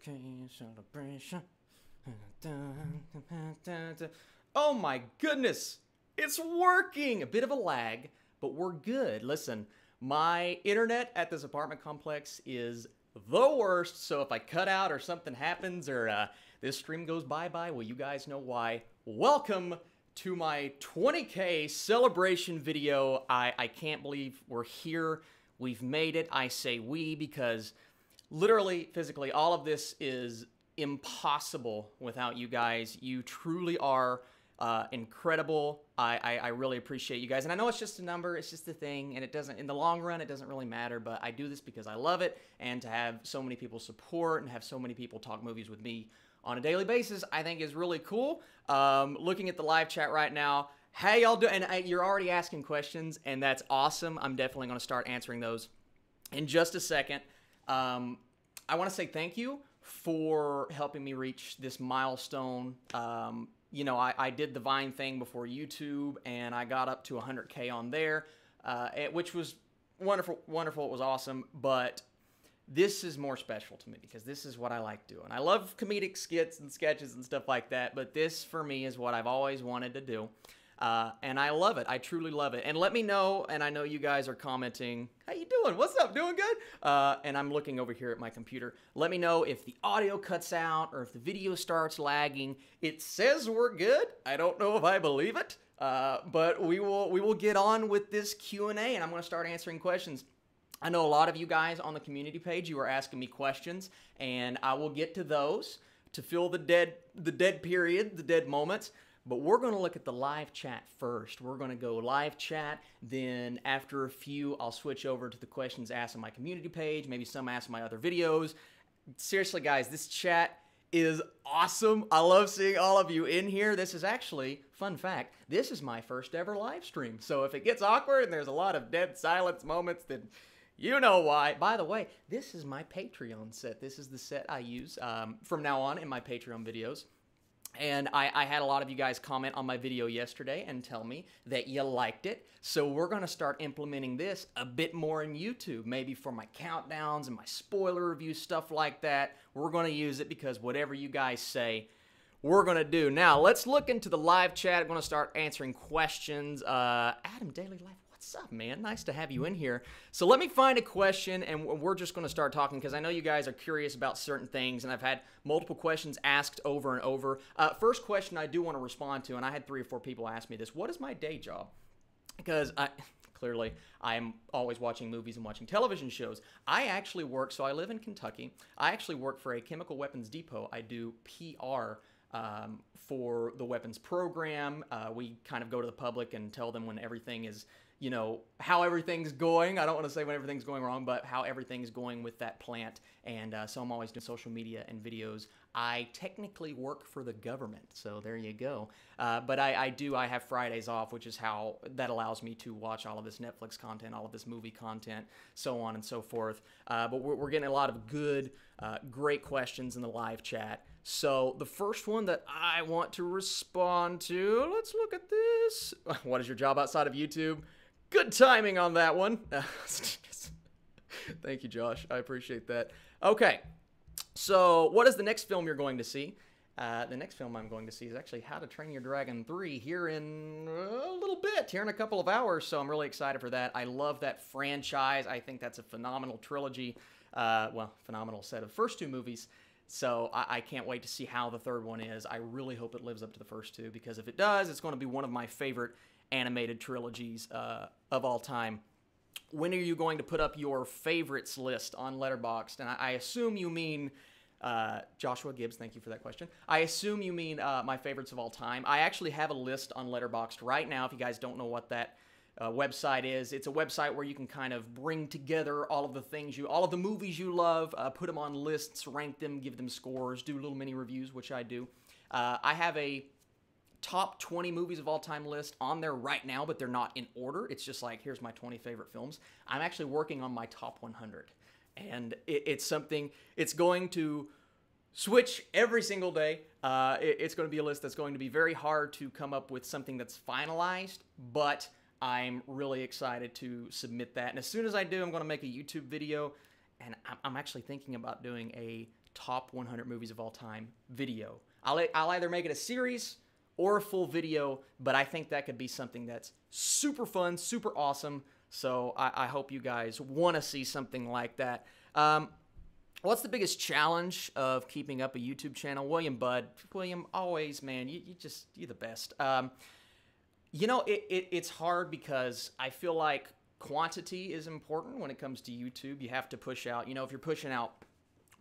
20K celebration. Oh my goodness, it's working! A bit of a lag, but we're good. Listen, my internet at this apartment complex is the worst, so if I cut out or something happens or this stream goes bye-bye, well, you guys know why. Welcome to my 20K celebration video. I can't believe we're here. We've made it. I say we because literally, physically, all of this is impossible without you guys. You truly are incredible. I really appreciate you guys. And I know it's just a number, it's just a thing, and it doesn't, in the long run, it doesn't really matter, but I do this because I love it, and to have so many people support and have so many people talk movies with me on a daily basis, I think is really cool. Looking at the live chat right now, how y'all doing? And you're already asking questions, and that's awesome. I'm definitely going to start answering those in just a second. I want to say thank you for helping me reach this milestone. You know, I did the Vine thing before YouTube, and I got up to 100K on there, which was wonderful, wonderful. It was awesome, but this is more special to me because this is what I like doing. I love comedic skits and sketches and stuff like that, but this, for me, is what I've always wanted to do. And I love it. I truly love it. And let me know, and I know you guys are commenting, how you doing? What's up? Doing good? And I'm looking over here at my computer. Let me know if the audio cuts out or if the video starts lagging. It says we're good. I don't know if I believe it, but we will get on with this Q&A, and I'm going to start answering questions. I know a lot of you guys on the community page, you are asking me questions, and I will get to those to fill the dead period, the dead moments. But we're going to look at the live chat first. We're going to go live chat. Then after a few, I'll switch over to the questions asked on my community page. Maybe some asked in my other videos. Seriously, guys, this chat is awesome. I love seeing all of you in here. This is actually, fun fact, this is my first ever live stream. So if it gets awkward and there's a lot of dead silence moments, then you know why. By the way, this is my Patreon set. This is the set I use from now on in my Patreon videos. And I had a lot of you guys comment on my video yesterday and tell me that you liked it. So we're going to start implementing this a bit more in YouTube, maybe for my countdowns and my spoiler review, stuff like that. We're going to use it because whatever you guys say, we're going to do. Now, let's look into the live chat. I'm going to start answering questions. Adam Daily Life. What's up, man? Nice to have you in here. So let me find a question, and we're just going to start talking because I know you guys are curious about certain things, and I've had multiple questions asked over and over. First question I do want to respond to, and I had 3 or 4 people ask me this. What is my day job? Because clearly I am always watching movies and watching television shows. I actually work, so I live in Kentucky. I actually work for a chemical weapons depot. I do PR for the weapons program. We kind of go to the public and tell them when everything is, you know, how everything's going. I don't want to say when everything's going wrong, but how everything's going with that plant. And so I'm always doing social media and videos. I technically work for the government, so there you go. But I have Fridays off, which is how that allows me to watch all of this Netflix content, all of this movie content, so on and so forth. But we're getting a lot of good, great questions in the live chat. So the first one that I want to respond to, let's look at this. What is your job outside of YouTube? Good timing on that one. Thank you, Josh. I appreciate that. Okay, so what is the next film you're going to see? The next film I'm going to see is actually How to Train Your Dragon 3 here in a little bit, here in a couple of hours, so I'm really excited for that. I love that franchise. I think that's a phenomenal trilogy, well, phenomenal set of first 2 movies. So I can't wait to see how the third one is. I really hope it lives up to the first 2, because if it does, it's going to be one of my favorite animated trilogies of all time. When are you going to put up your favorites list on Letterboxd? And I assume you mean, Joshua Gibbs, thank you for that question. I assume you mean my favorites of all time. I actually have a list on Letterboxd right now, if you guys don't know what that website is. It's a website where you can kind of bring together all of the things all of the movies you love, put them on lists, rank them, give them scores, do little mini reviews, which I do. I have a top 20 movies of all time list on there right now, but they're not in order. It's just like, here's my 20 favorite films. I'm actually working on my top 100, and it's something, it's going to switch every single day. It's going to be a list that's going to be very hard to come up with something that's finalized, but I'm really excited to submit that. And as soon as I do, I'm going to make a YouTube video, and I'm actually thinking about doing a top 100 movies of all time video. I'll either make it a series or a full video, but I think that could be something that's super fun, super awesome. So I hope you guys want to see something like that. What's the biggest challenge of keeping up a YouTube channel? William, always, man, you're the best. You know, it's hard because I feel like quantity is important when it comes to YouTube. You have to push out, you know, if you're pushing out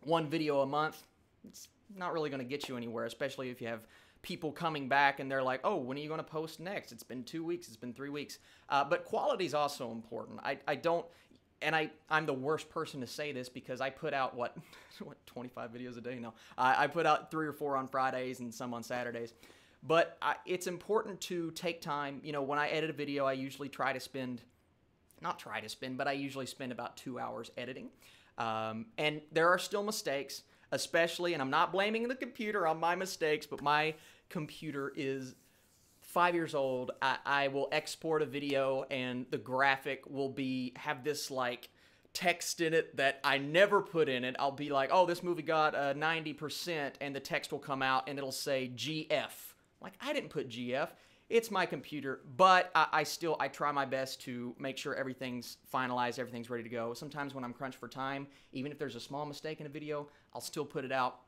one video a month, it's not really going to get you anywhere, especially if you have people coming back and they're like, oh, when are you going to post next? It's been 2 weeks, it's been 3 weeks. But quality is also important. I'm the worst person to say this because I put out, what 25 videos a day? No, I put out 3 or 4 on Fridays and some on Saturdays. But it's important to take time. You know, when I edit a video, I usually but I usually spend about 2 hours editing. And there are still mistakes, especially, and I'm not blaming the computer on my mistakes, but my computer is 5 years old. I will export a video and the graphic will have this like text in it that I never put in it. I'll be like, oh, this movie got 90%, and the text will come out and it'll say GF. Like, I didn't put GF. It's my computer, but I try my best to make sure everything's finalized, everything's ready to go. Sometimes when I'm crunched for time, even if there's a small mistake in a video, I'll still put it out.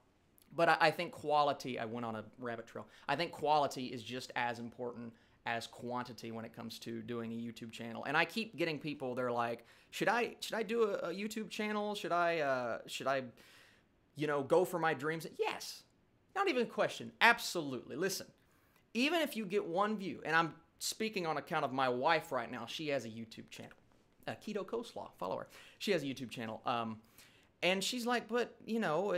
But I think quality, I went on a rabbit trail. I think quality is just as important as quantity when it comes to doing a YouTube channel. And I keep getting people, they're like, should I do a YouTube channel? Should I, you know, go for my dreams? Yes. Not even a question. Absolutely. Listen. Even if you get 1 view, and I'm speaking on account of my wife right now, she has a YouTube channel. Keto Coleslaw, follow her. She has a YouTube channel. And she's like, but, you know,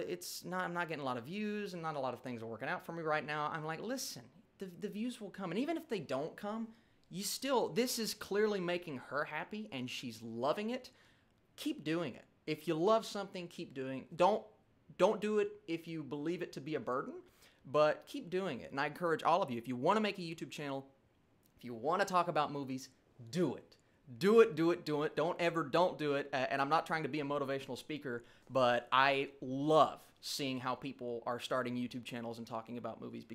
I'm not getting a lot of views and not a lot of things are working out for me right now. I'm like, listen, the views will come. And even if they don't come, this is clearly making her happy and she's loving it. Keep doing it. If you love something, keep doing it. Don't do it if you believe it to be a burden. But keep doing it. And I encourage all of you, if you want to make a YouTube channel, if you want to talk about movies, do it. Do it. Don't do it. And I'm not trying to be a motivational speaker, but I love seeing how people are starting YouTube channels and talking about movies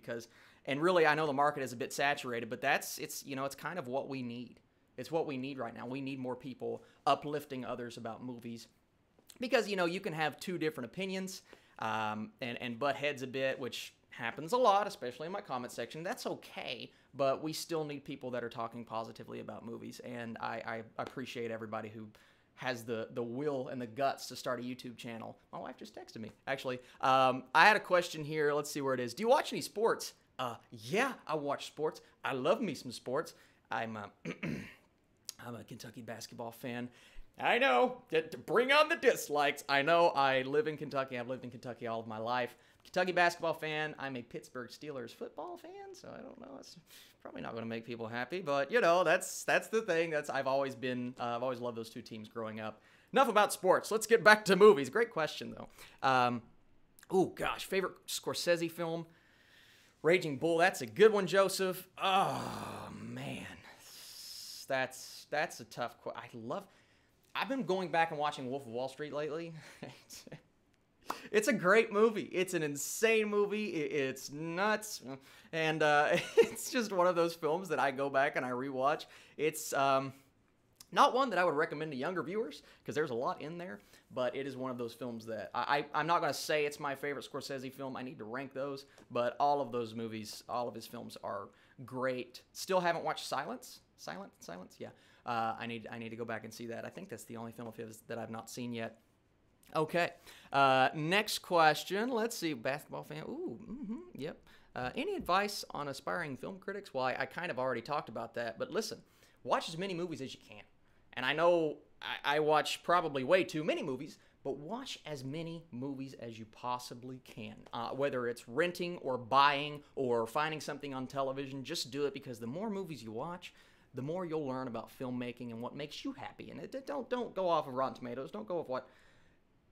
and really, I know the market is a bit saturated, but it's kind of what we need. It's what we need right now. We need more people uplifting others about movies because, you know, you can have 2 different opinions and butt heads a bit, which happens a lot, especially in my comment section. That's okay, but we still need people that are talking positively about movies, and I appreciate everybody who has the will and the guts to start a YouTube channel. My wife just texted me, actually. I had a question here. Let's see where it is. Do you watch any sports? Yeah, I watch sports. I love me some sports. I'm a Kentucky basketball fan. I know, bring on the dislikes. I know, I live in Kentucky. I've lived in Kentucky all of my life. Kentucky basketball fan. I'm a Pittsburgh Steelers football fan, so I don't know. It's probably not going to make people happy, but you know, that's the thing. I've always loved those 2 teams growing up. Enough about sports. Let's get back to movies. Great question though. Oh gosh, favorite Scorsese film? Raging Bull. That's a good one, Joseph. Oh man, that's a tough question. I've been going back and watching Wolf of Wall Street lately. It's a great movie. It's an insane movie. It's nuts. And it's just one of those films that I go back and I rewatch. It's not one that I would recommend to younger viewers because there's a lot in there, but it is one of those films that I'm not going to say it's my favorite Scorsese film. I need to rank those, but all of those movies, all of his films are great. Still haven't watched Silence? Yeah. I need to go back and see that. I think that's the only film of his that I've not seen yet. Okay. Next question. Let's see. Basketball fan. Ooh. Yep. Any advice on aspiring film critics? Well, I kind of already talked about that. But listen, watch as many movies as you can. And I know I watch probably way too many movies, but watch as many movies as you possibly can. Whether it's renting or buying or finding something on television, just do it because the more movies you watch, the more you'll learn about filmmaking and what makes you happy. And don't go off of Rotten Tomatoes. Don't go off what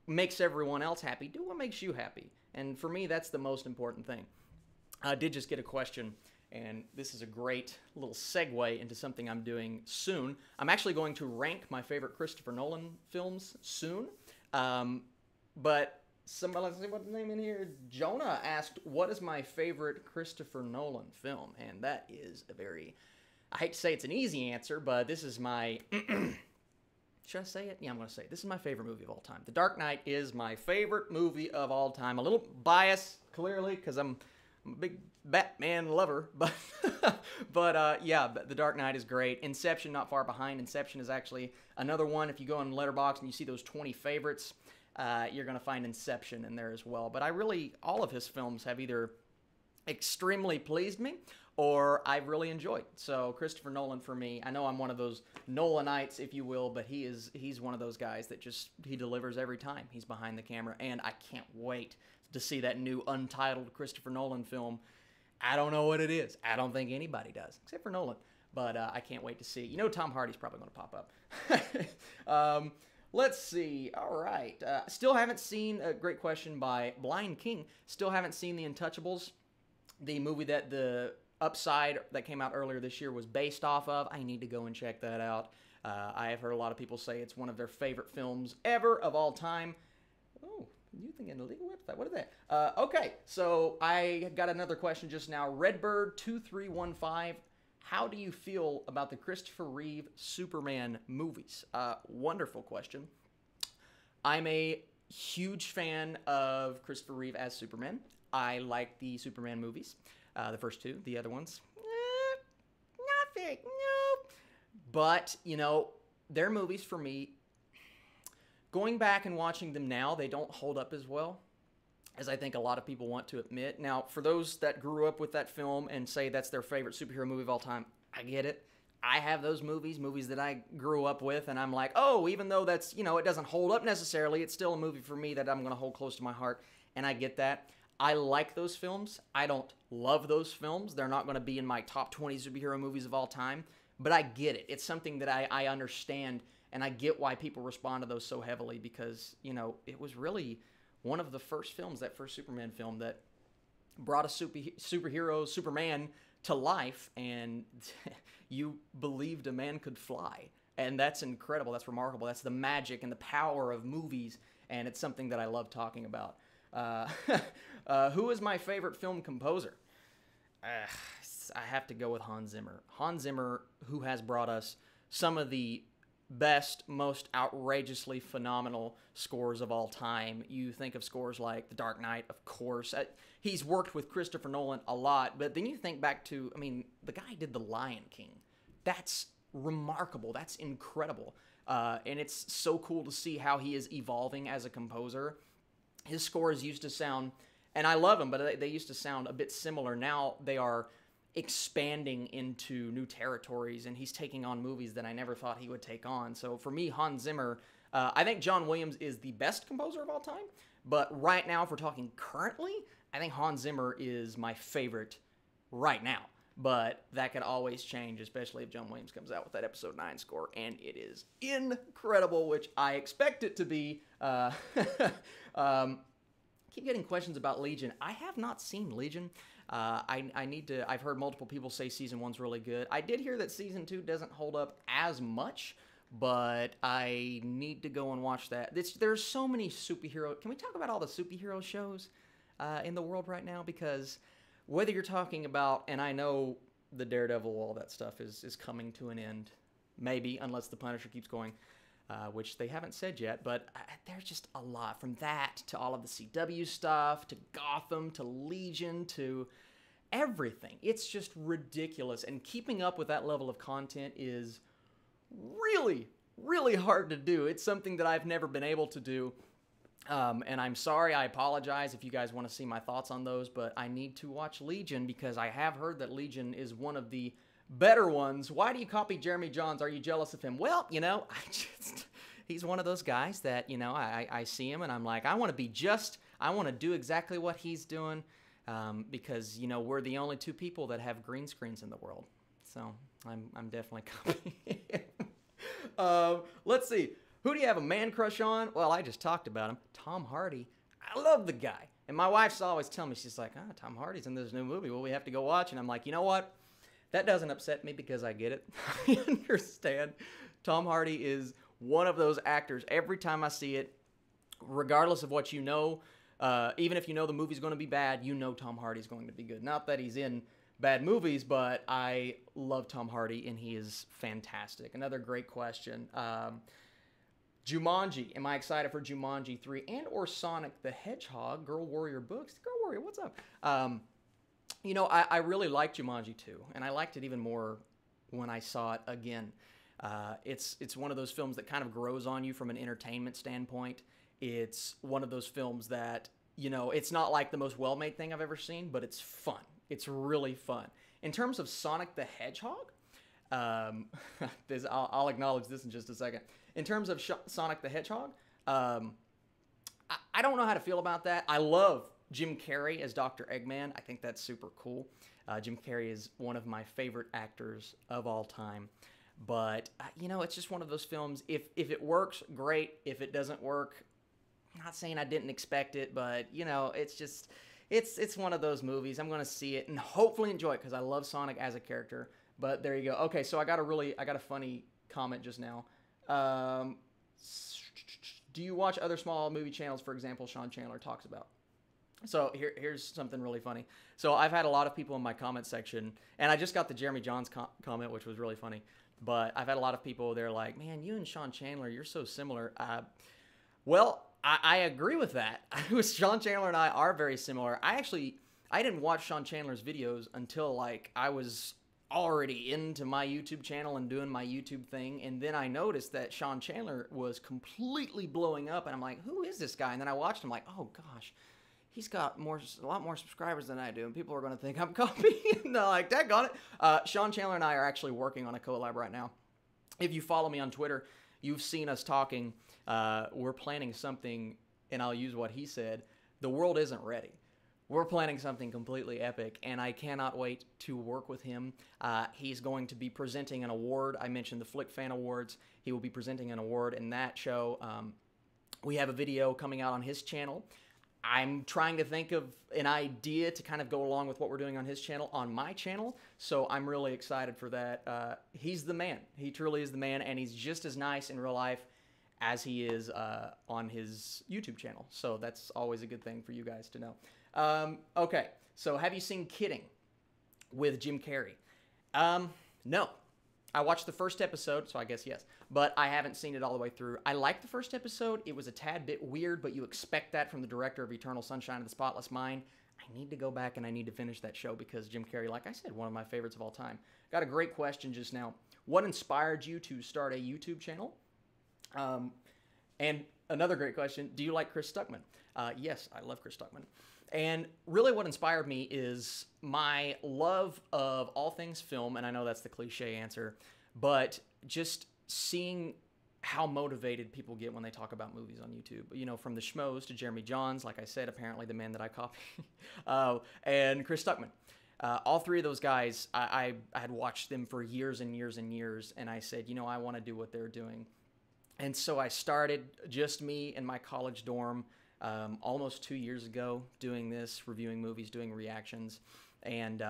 makes everyone else happy. Do what makes you happy. And for me, that's the most important thing. I did just get a question, and this is a great little segue into something I'm doing soon. I'm actually going to rank my favorite Christopher Nolan films soon. But let's see what's the name in here. Jonah asked, what is my favorite Christopher Nolan film? And that is a very, I hate to say it's an easy answer, but this is my, should I say it? Yeah, I'm going to say it. This is my favorite movie of all time. The Dark Knight is my favorite movie of all time. A little biased, clearly, because I'm a big Batman lover, but yeah, The Dark Knight is great. Inception, not far behind. Inception is actually another one. If you go on Letterboxd and you see those 20 favorites, you're going to find Inception in there as well. But all of his films have either extremely pleased me or I've really enjoyed. So Christopher Nolan for me, I know I'm one of those Nolanites, if you will, but he's one of those guys that he delivers every time he's behind the camera, and I can't wait to see that new untitled Christopher Nolan film. I don't know what it is. I don't think anybody does, except for Nolan. But I can't wait to see. Tom Hardy's probably going to pop up. Let's see. All right. Still haven't seen, a great question by Blind King. Still haven't seen The Untouchables, the movie that the Upside that came out earlier this year was based off of. I need to go and check that out. I have heard a lot of people say it's one of their favorite films ever of all time. Oh, you think an illegal website? What is that? Okay, so I got another question just now. Redbird2315. How do you feel about the Christopher Reeve Superman movies? Wonderful question. I'm a huge fan of Christopher Reeve as Superman. I like the Superman movies. The first two. The other ones, nothing. No. But, their movies for me, going back and watching them now, they don't hold up as well as I think a lot of people want to admit. Now, for those that grew up with that film and say that's their favorite superhero movie of all time, I get it. I have those movies that I grew up with, and I'm like, oh, even though that's, it doesn't hold up necessarily, it's still a movie for me that I'm going to hold close to my heart, and I get that. I like those films. I don't love those films. They're not going to be in my top 20 superhero movies of all time, but I get it. It's something that I understand, and I get why people respond to those so heavily because, it was really one of the first films, that first Superman film, that brought a superhero, Superman, to life, and you believed a man could fly. And that's incredible. That's remarkable. That's the magic and the power of movies, and it's something that I love talking about. Who is my favorite film composer? I have to go with Hans Zimmer. Hans Zimmer, who has brought us some of the best, most outrageously phenomenal scores of all time. You think of scores like The Dark Knight, of course. He's worked with Christopher Nolan a lot, but then you think back to, the guy did The Lion King. That's remarkable. That's incredible. And it's so cool to see how he is evolving as a composer. His scores used to sound, and I love them, but they used to sound a bit similar. Now they are expanding into new territories, and he's taking on movies that I never thought he would take on. So for me, Hans Zimmer, I think John Williams is the best composer of all time, but right now, if we're talking currently, I think Hans Zimmer is my favorite right now. But that could always change, especially if John Williams comes out with that Episode 9 score, and it is incredible, which I expect it to be. Keep getting questions about Legion. I have not seen Legion. I need to. I've heard multiple people say Season 1's really good. I did hear that Season 2 doesn't hold up as much, but I need to go and watch that. There's so many superhero... Can we talk about all the superhero shows in the world right now? Because whether you're talking about... And I know the Daredevil, all that stuff is coming to an end. Maybe, unless the Punisher keeps going. Which they haven't said yet, but there's just a lot. From that to all of the CW stuff, to Gotham, to Legion, to everything. It's just ridiculous, and keeping up with that level of content is really, really hard to do. It's something that I've never been able to do, and I'm sorry, I apologize if you guys want to see my thoughts on those, but I need to watch Legion, because I have heard that Legion is one of the better ones. Why do you copy Jeremy Jahns? Are you jealous of him? Well, he's one of those guys that, I see him and I'm like, I want to do exactly what he's doing, because, we're the only two people that have green screens in the world. So I'm definitely copying him. Let's see. Who do you have a man crush on? Well, I just talked about him. Tom Hardy. I love the guy. And my wife's always telling me, she's like, Tom Hardy's in this new movie. Well, we have to go watch. And I'm like, you know what? That doesn't upset me because I get it. I understand. Tom Hardy is one of those actors. Every time I see it, regardless of what you know, Even if you know the movie's going to be bad, you know Tom Hardy's going to be good. Not that he's in bad movies, but I love Tom Hardy, and he is fantastic. Another great question. Jumanji. Am I excited for Jumanji 3 and or Sonic the Hedgehog? Girl Warrior Books. Girl Warrior, what's up? You know, I really liked Jumanji 2, and I liked it even more when I saw it again. It's one of those films that kind of grows on you from an entertainment standpoint. It's one of those films that, you know, it's not like the most well-made thing I've ever seen, but it's fun. It's really fun. In terms of Sonic the Hedgehog, I'll acknowledge this in just a second. In terms of Sonic the Hedgehog, I don't know how to feel about that. I love Jim Carrey as Dr. Eggman. I think that's super cool. Jim Carrey is one of my favorite actors of all time. But, you know, it's just one of those films. If it works, great. If it doesn't work, I'm not saying I didn't expect it, but, you know, it's just, it's one of those movies. I'm going to see it and hopefully enjoy it because I love Sonic as a character. But there you go. Okay, so I got a funny comment just now. Do you watch other small movie channels, for example, Shawn Chandler talks about? So here's something really funny. So I've had a lot of people in my comment section, and I just got the Jeremy Johns comment, which was really funny. But I've had a lot of people, they're like, man, you and Shawn Chandler, you're so similar. Well, I agree with that. Shawn Chandler and I are very similar. I didn't watch Shawn Chandler's videos until like I was already into my YouTube channel and doing my YouTube thing, and then I noticed that Shawn Chandler was completely blowing up, and I'm like, who is this guy? And then I watched him like, oh gosh, he's got a lot more subscribers than I do, and people are going to think I'm copying. No, like, daggone it. Shawn Chandler and I are actually working on a collab right now. If you follow me on Twitter, you've seen us talking. We're planning something, and I'll use what he said. The world isn't ready. We're planning something completely epic, and I cannot wait to work with him. He's going to be presenting an award. I mentioned the Flick Fan Awards. He will be presenting an award in that show. We have a video coming out on his channel. I'm trying to think of an idea to kind of go along with what we're doing on his channel, on my channel, so I'm really excited for that. He's the man. He truly is the man, and he's just as nice in real life as he is on his YouTube channel, so that's always a good thing for you guys to know. Okay, so have you seen Kidding with Jim Carrey? No. I watched the first episode, so I guess yes, but I haven't seen it all the way through. I liked the first episode. It was a tad bit weird, but you expect that from the director of Eternal Sunshine of the Spotless Mind. I need to go back and I need to finish that show because Jim Carrey, like I said, one of my favorites of all time. Got a great question just now. What inspired you to start a YouTube channel? And another great question, do you like Chris Stuckman? Yes, I love Chris Stuckman. And really what inspired me is my love of all things film, and I know that's the cliche answer, but just seeing how motivated people get when they talk about movies on YouTube. You know, from the Schmoes to Jeremy Johns, like I said, apparently the man that I copy, and Chris Stuckman. All three of those guys, I had watched them for years and years and years, and I said, you know, I want to do what they're doing. And so I started, just me in my college dorm, almost 2 years ago, doing this, reviewing movies, doing reactions. And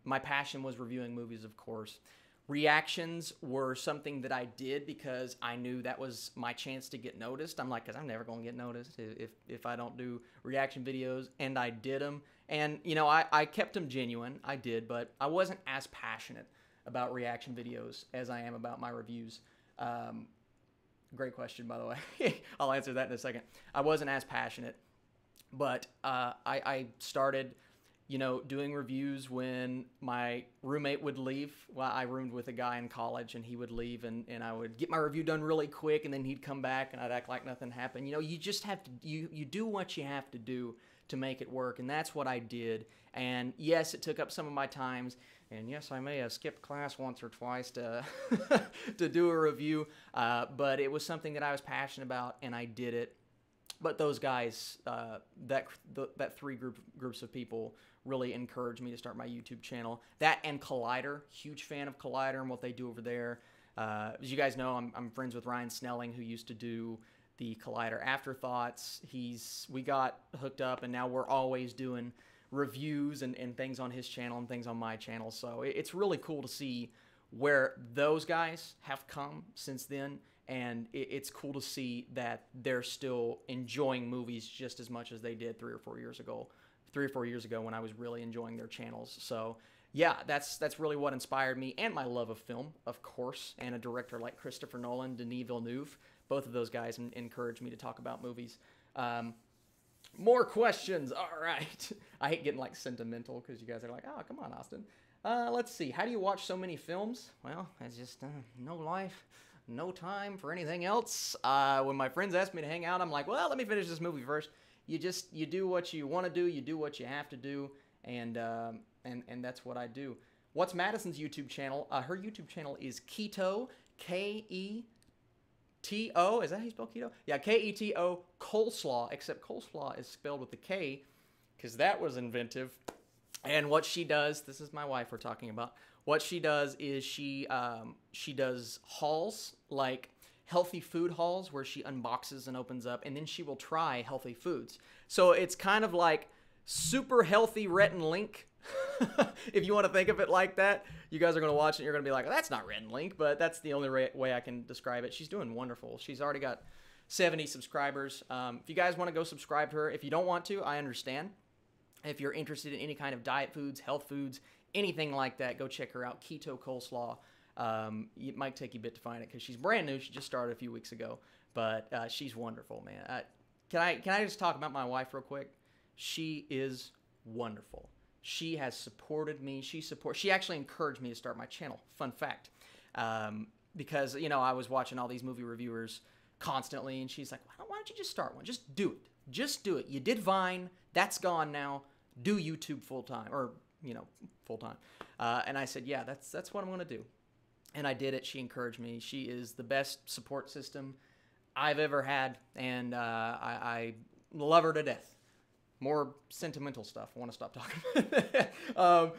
my passion was reviewing movies, of course. Reactions were something that I did because I knew that was my chance to get noticed. I'm like, because I'm never going to get noticed if I don't do reaction videos. And I did them. And, you know, I kept them genuine. I did, but I wasn't as passionate about reaction videos as I am about my reviews. Great question, by the way. I'll answer that in a second. I wasn't as passionate, but I started, you know, doing reviews when my roommate would leave. Well, I roomed with a guy in college, and he would leave, and I would get my review done really quick, and then he'd come back, and I'd act like nothing happened. You know, you just have to, you do what you have to do to make it work, and that's what I did. And yes, it took up some of my times, and yes, I may have skipped class once or twice to to do a review, but it was something that I was passionate about, and I did it. But those guys, that three groups of people really encouraged me to start my YouTube channel. That and Collider, huge fan of Collider and what they do over there. As you guys know, I'm friends with Ryan Snelling, who used to do the Collider Afterthoughts. We got hooked up, and now we're always doing reviews and things on his channel and things on my channel. So it's really cool to see where those guys have come since then and it's cool to see that they're still enjoying movies just as much as they did 3 or 4 years ago when I was really enjoying their channels. So yeah, that's really what inspired me, and my love of film, of course, and a director like Christopher Nolan, Denis Villeneuve. Both of those guys encouraged me to talk about movies. More questions. All right. I hate getting like sentimental because you guys are like, oh, come on, Austin. Let's see. How do you watch so many films? Well, it's just no life, no time for anything else. When my friends ask me to hang out, I'm like, well, let me finish this movie first. You do what you want to do. You do what you have to do. And that's what I do. What's Madison's YouTube channel? Her YouTube channel is Keto, Keto. Is that how you spell keto? Yeah, Keto coleslaw, except coleslaw is spelled with the K, because that was inventive. And what she does, this is my wife we're talking about. What she does is she does hauls, like healthy food hauls, where she unboxes and opens up, and then she will try healthy foods. So it's kind of like super healthy Rhett and Link. If you want to think of it like that, you guys are going to watch it and you're going to be like, that's not Rhett and Link, but that's the only way I can describe it. She's doing wonderful. She's already got 70 subscribers. If you guys want to go subscribe to her, if you don't want to, I understand. If you're interested in any kind of diet foods, health foods, anything like that, go check her out, Keto Coleslaw. It might take you a bit to find it because she's brand new. She just started a few weeks ago, but she's wonderful, man. Can I just talk about my wife real quick? She is wonderful. She has supported me. She actually encouraged me to start my channel. Fun fact. Because, I was watching all these movie reviewers constantly, and she's like, why don't you just start one? Just do it. Just do it. You did Vine. That's gone now. Do YouTube full-time, or, full-time. And I said, yeah, that's what I'm going to do. And I did it. She encouraged me. She is the best support system I've ever had, and I love her to death. More sentimental stuff. I want to stop talking.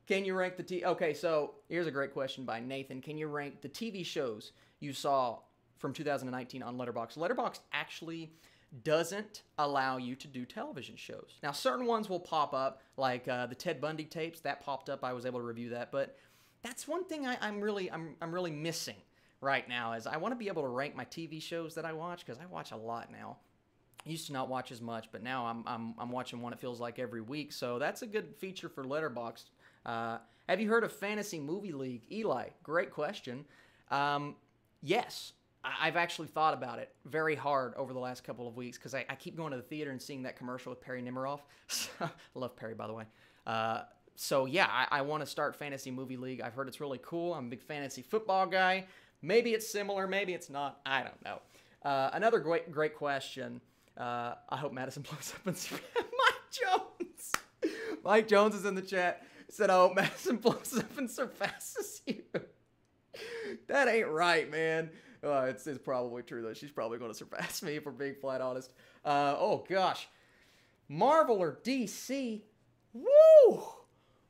Can you rank the Okay, so here's a great question by Nathan. Can you rank the TV shows you saw from 2019 on Letterboxd? Letterboxd actually doesn't allow you to do television shows. Now, certain ones will pop up, like the Ted Bundy tapes. That popped up. I was able to review that. But that's one thing I'm really missing right now, is I want to be able to rank my TV shows that I watch, because I watch a lot now. Used to not watch as much, but now I'm watching one, it feels like, every week. So that's a good feature for Letterboxd. Have you heard of Fantasy Movie League? Eli, great question. Yes, I've actually thought about it very hard over the last couple of weeks, because I keep going to the theater and seeing that commercial with Perry Nemiroff. I love Perry, by the way. So yeah, I want to start Fantasy Movie League. I've heard it's really cool. I'm a big fantasy football guy. Maybe it's similar, maybe it's not. I don't know. Another great question. I hope Madison blows up and Mike Jones. Mike Jones is in the chat. Said, I hope Madison blows up and surpasses you. That ain't right, man. It's probably true, though. She's probably going to surpass me, if we're being flat honest. Oh, gosh. Marvel or DC? Woo!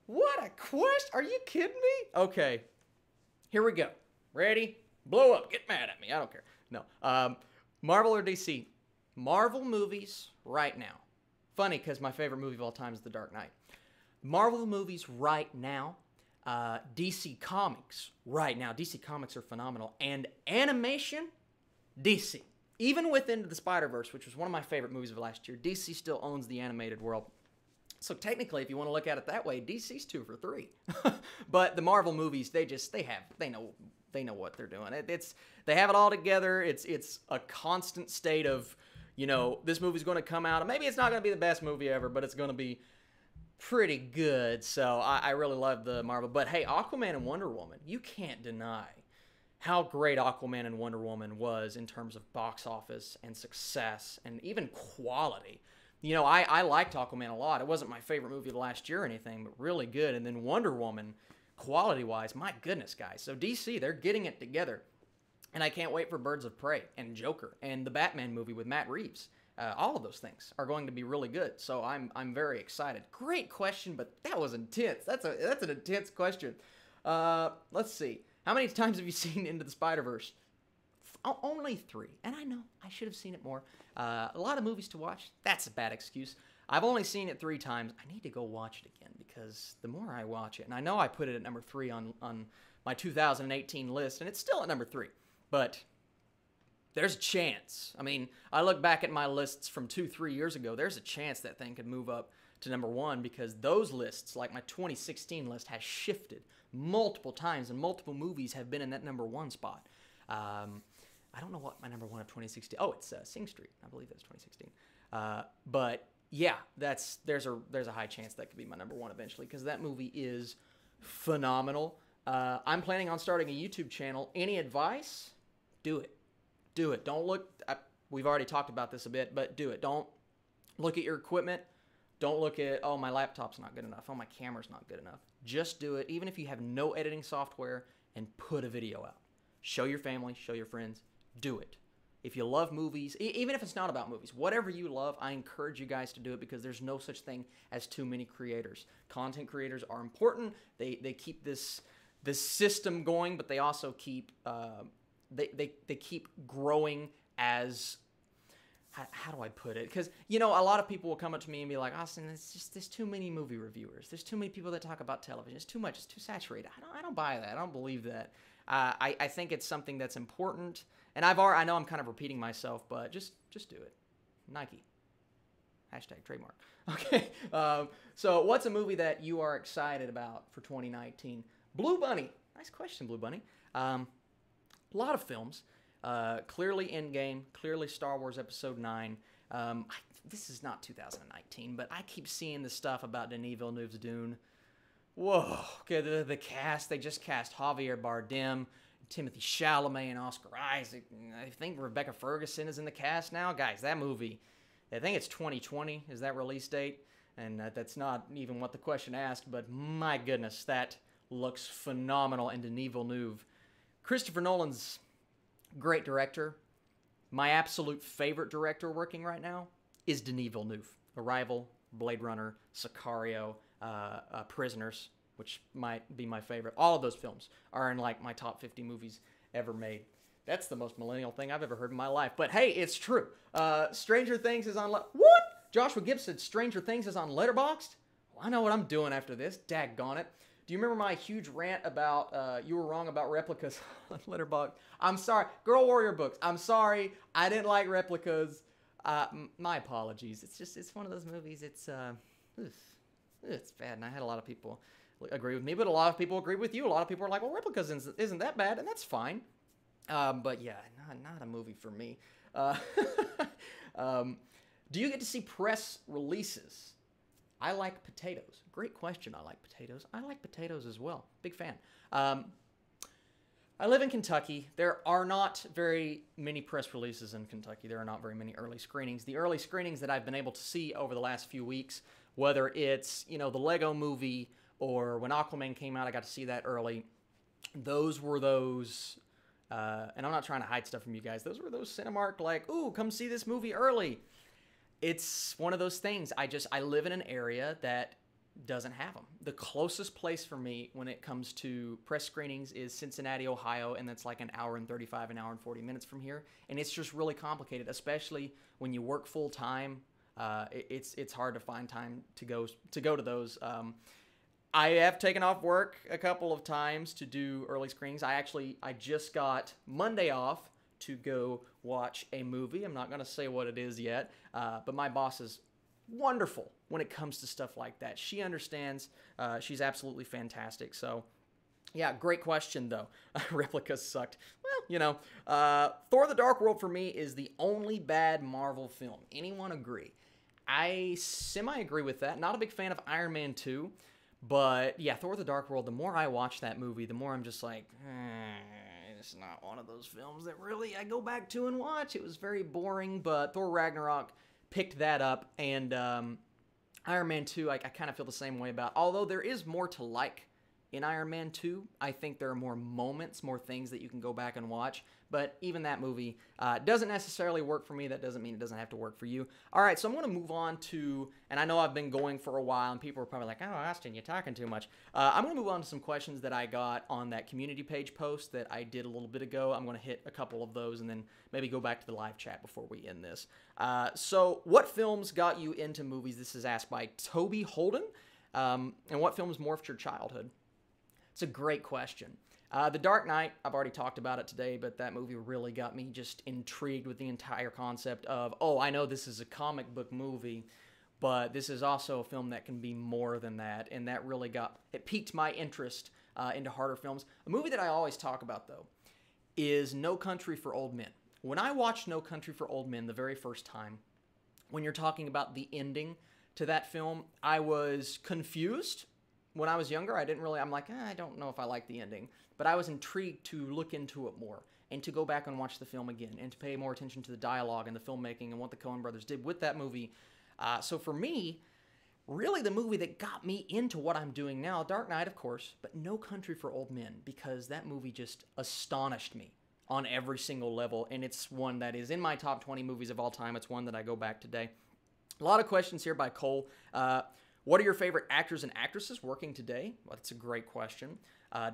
What a question. Are you kidding me? Okay. Here we go. Ready? Blow up. Get mad at me. I don't care. No. Marvel or DC? Marvel movies right now. Funny, because my favorite movie of all time is The Dark Knight. Marvel movies right now. DC Comics right now. DC Comics are phenomenal. And animation, DC. Even with Into the Spider-Verse, which was one of my favorite movies of last year, DC still owns the animated world. So technically, if you want to look at it that way, DC's 2 for 3. But the Marvel movies, they know what they're doing. They have it all together. It's a constant state of, this movie's going to come out, and maybe it's not going to be the best movie ever, but it's going to be pretty good. So I really love the Marvel. But hey, Aquaman and Wonder Woman, you can't deny how great Aquaman and Wonder Woman was in terms of box office and success and even quality. I liked Aquaman a lot. It wasn't my favorite movie of the last year or anything, but really good. And then Wonder Woman, quality-wise, my goodness, guys. So DC, they're getting it together. And I can't wait for Birds of Prey and Joker and the Batman movie with Matt Reeves. All of those things are going to be really good. So I'm very excited. Great question, but that was intense. That's an intense question. Let's see. How many times have you seen Into the Spider-Verse? Only 3. And I know I should have seen it more. A lot of movies to watch. That's a bad excuse. I've only seen it 3 times. I need to go watch it again, because the more I watch it, and I know I put it at number 3 on my 2018 list, and it's still at number 3. But there's a chance. I mean, I look back at my lists from 2-3 years ago. There's a chance that thing could move up to number 1 because those lists, like my 2016 list, has shifted multiple times and multiple movies have been in that number 1 spot. I don't know what my number 1 of 2016. Oh, it's Sing Street. I believe that's 2016. But yeah, there's a high chance that could be my number 1 eventually because that movie is phenomenal. I'm planning on starting a YouTube channel. Any advice? Do it. Do it. Don't look. We've already talked about this a bit, but do it. Don't look at your equipment. Don't look at, oh, my laptop's not good enough. Oh, my camera's not good enough. Just do it, even if you have no editing software, and put a video out. Show your family, show your friends. Do it. If you love movies, even if it's not about movies, whatever you love, I encourage you guys to do it because there's no such thing as too many creators. Content creators are important. They keep this system going, but they also keep they keep growing as, how do I put it? Because, you know, a lot of people will come up to me and be like, Austin, there's too many movie reviewers. There's too many people that talk about television. It's too much. It's too saturated. I don't buy that. I don't believe that. I think it's something that's important. And I know I'm kind of repeating myself, but just do it. Nike. Hashtag trademark. Okay. So what's a movie that you are excited about for 2019? Blue Bunny. Nice question, Blue Bunny. A lot of films. Clearly Endgame, clearly Star Wars Episode 9. This is not 2019, but I keep seeing the stuff about Denis Villeneuve's Dune. Whoa, okay, the cast, they just cast Javier Bardem, Timothée Chalamet, and Oscar Isaac. I think Rebecca Ferguson is in the cast now. Guys, that movie, I think it's 2020 is that release date, and that's not even what the question asked, but my goodness, that looks phenomenal, and Denis Villeneuve. Christopher Nolan's great director. My absolute favorite director working right now is Denis Villeneuve. Arrival, Blade Runner, Sicario, Prisoners, which might be my favorite. All of those films are in like my top 50 movies ever made. That's the most millennial thing I've ever heard in my life. But hey, it's true. Stranger Things is on... What? Joshua Gibbs said Stranger Things is on Letterboxd? Well, I know what I'm doing after this. Daggone it. Do you remember my huge rant about you were wrong about replicas on Letterboxd? I'm sorry. Girl Warrior Books. I'm sorry. I didn't like replicas. My apologies. It's one of those movies. It's bad. And I had a lot of people agree with me, but a lot of people agree with you. A lot of people are like, well, replicas isn't that bad, and that's fine. But yeah, not a movie for me. Do you get to see press releases? I like potatoes. Great question. I like potatoes. I like potatoes as well. Big fan. I live in Kentucky. There are not very many press releases in Kentucky. There are not very many early screenings. The early screenings that I've been able to see over the last few weeks, whether it's, you know, the Lego movie or when Aquaman came out, I got to see that early. Those were those, and I'm not trying to hide stuff from you guys. Those were those Cinemark, like, ooh, come see this movie early. It's one of those things. I live in an area that doesn't have them. The closest place for me when it comes to press screenings is Cincinnati, Ohio, and that's like an hour and 35, an hour and 40 minutes from here. And it's just really complicated, especially when you work full time. It's hard to find time to go to those. I have taken off work a couple of times to do early screenings. I just got Monday off to go watch a movie. I'm not going to say what it is yet, but my boss is wonderful when it comes to stuff like that. She understands. She's absolutely fantastic. So, yeah, great question, though. Replicas sucked. Well, you know, Thor: The Dark World for me is the only bad Marvel film. Anyone agree? I semi-agree with that. Not a big fan of Iron Man 2, but yeah, Thor: The Dark World, the more I watch that movie, the more I'm just like, it's not one of those films that really I go back to and watch. It was very boring, but Thor Ragnarok picked that up, and Iron Man 2, I kind of feel the same way about. Although there is more to like in Iron Man 2, I think there are more moments, more things that you can go back and watch. But even that movie doesn't necessarily work for me. That doesn't mean it doesn't have to work for you. All right, so I'm going to move on to, and I know I've been going for a while, and people are probably like, oh, Austin, you're talking too much. I'm going to move on to some questions that I got on that community page post that I did a little bit ago. I'm going to hit a couple of those and then maybe go back to the live chat before we end this. So what films got you into movies? This is asked by Toby Holden. And what films morphed your childhood? It's a great question. The Dark Knight, I've already talked about it today, but that movie really got me just intrigued with the entire concept of, oh, I know this is a comic book movie, but this is also a film that can be more than that, and that really it piqued my interest into harder films. A movie that I always talk about, though, is No Country for Old Men. When I watched No Country for Old Men the very first time, when you're talking about the ending to that film, I was confused. When I was younger, I'm like, I don't know if I like the ending. But I was intrigued to look into it more and to go back and watch the film again and to pay more attention to the dialogue and the filmmaking and what the Coen brothers did with that movie. So for me, really the movie that got me into what I'm doing now, Dark Knight, of course, but No Country for Old Men, because that movie just astonished me on every single level, and it's one that is in my top 20 movies of all time. It's one that I go back today. A lot of questions here by Cole. What are your favorite actors and actresses working today? Well, that's a great question.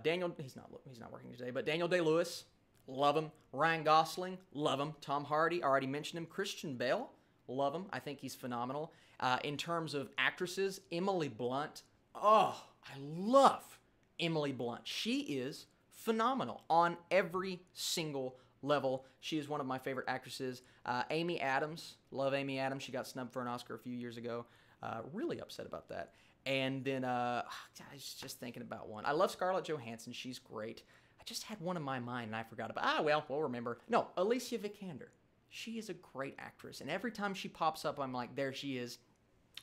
Daniel, he's not working today, but Daniel Day-Lewis, love him. Ryan Gosling, love him. Tom Hardy, already mentioned him. Christian Bale, love him. I think he's phenomenal. In terms of actresses, Emily Blunt, oh, I love Emily Blunt. She is phenomenal on every single level. She is one of my favorite actresses. Amy Adams, love Amy Adams. She got snubbed for an Oscar a few years ago. Really upset about that. And then I was just thinking about one. I love Scarlett Johansson. She's great. I just had one in my mind and I forgot about. We'll remember. No, Alicia Vikander. She is a great actress, and every time she pops up, I'm like, there she is.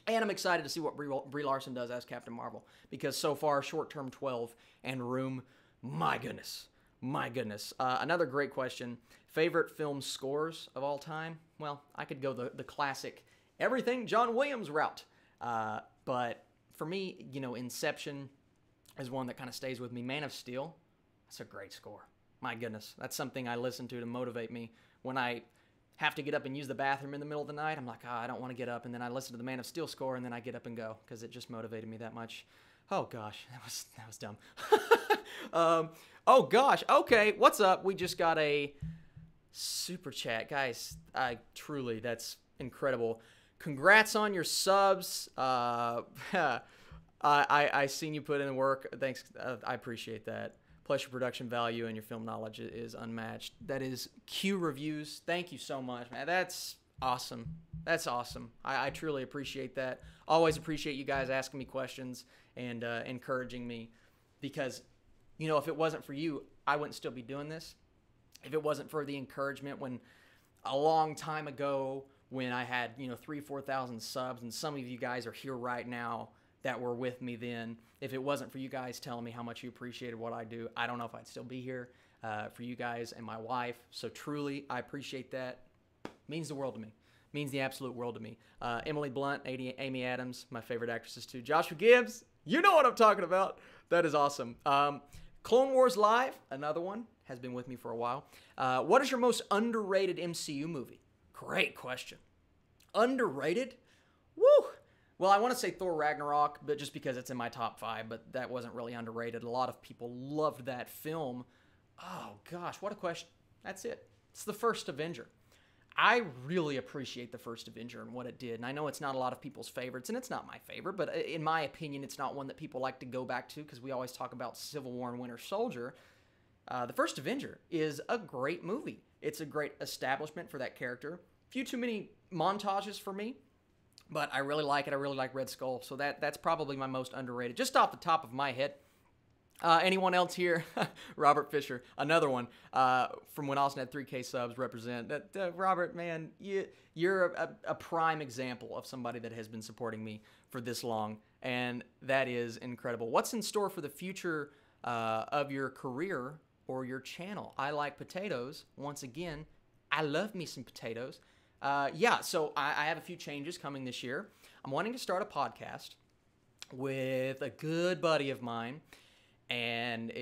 And I'm excited to see what Brie Larson does as Captain Marvel, because so far, Short Term 12 and Room, my goodness. Another great question. Favorite film scores of all time? Well, I could go the classic everything John Williams route. But for me, Inception is one that kind of stays with me. Man of Steel, that's a great score. My goodness, that's something I listen to motivate me. When I have to get up and use the bathroom in the middle of the night, I'm like, I don't want to get up. And then I listen to the Man of Steel score, and then I get up and go, because it just motivated me that much. Oh, gosh, that was dumb. Oh, gosh, okay, what's up? We just got a super chat. Guys, truly, that's incredible. Congrats on your subs. I seen you put in the work. Thanks. I appreciate that. Plus, your production value and your film knowledge is unmatched. That is Q Reviews. Thank you so much, man. That's awesome. That's awesome. I truly appreciate that. Always appreciate you guys asking me questions and encouraging me, because, if it wasn't for you, I wouldn't still be doing this. If it wasn't for the encouragement when a long time ago, when I had, 3,000-4,000 subs, and some of you guys are here right now that were with me then. If it wasn't for you guys telling me how much you appreciated what I do, I don't know if I'd still be here for you guys and my wife. So truly, I appreciate that. Means the world to me. Means the absolute world to me. Emily Blunt, Amy Adams, my favorite actresses too. Joshua Gibbs, you know what I'm talking about. That is awesome. Clone Wars Live, another one, has been with me for a while. What is your most underrated MCU movie? Great question. Underrated? Woo! Well, I want to say Thor Ragnarok, but just because it's in my top 5, but that wasn't really underrated. A lot of people loved that film. Oh, gosh, what a question. That's it. It's the first Avenger. I really appreciate the first Avenger and what it did, and I know it's not a lot of people's favorites, and it's not my favorite, but in my opinion, it's not one that people like to go back to, because we always talk about Civil War and Winter Soldier. The first Avenger is a great movie. It's a great establishment for that character. Few too many montages for me, but I really like it. I really like Red Skull, so that's probably my most underrated, just off the top of my head. Anyone else here? Robert Fisher, another one from when Austin had 3K subs, represent. Robert, man, you're a prime example of somebody that has been supporting me for this long, and that is incredible. What's in store for the future of your career or your channel? I like potatoes. Once again, I love me some potatoes. So I have a few changes coming this year. I'm wanting to start a podcast with a good buddy of mine. And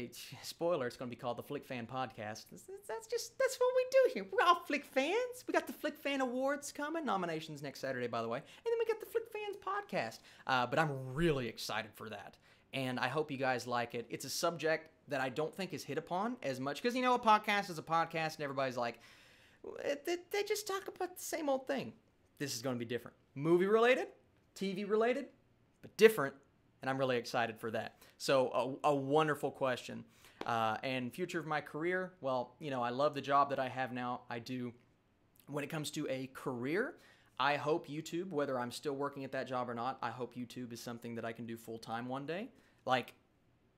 spoiler, it's going to be called the Flick Fan Podcast. That's what we do here. We're all Flick fans. We got the Flick Fan Awards coming. Nominations next Saturday, by the way. And then we got the Flick Fans Podcast. But I'm really excited for that. And I hope you guys like it. It's a subject that I don't think is hit upon as much. Because, a podcast is a podcast, and everybody's like, they just talk about the same old thing. This is going to be different. Movie-related, TV-related, but different. And I'm really excited for that. So a wonderful question. And future of my career, well, you know, I love the job that I have now. I do. When it comes to a career, I hope YouTube, whether I'm still working at that job or not, I hope YouTube is something that I can do full-time one day. Like,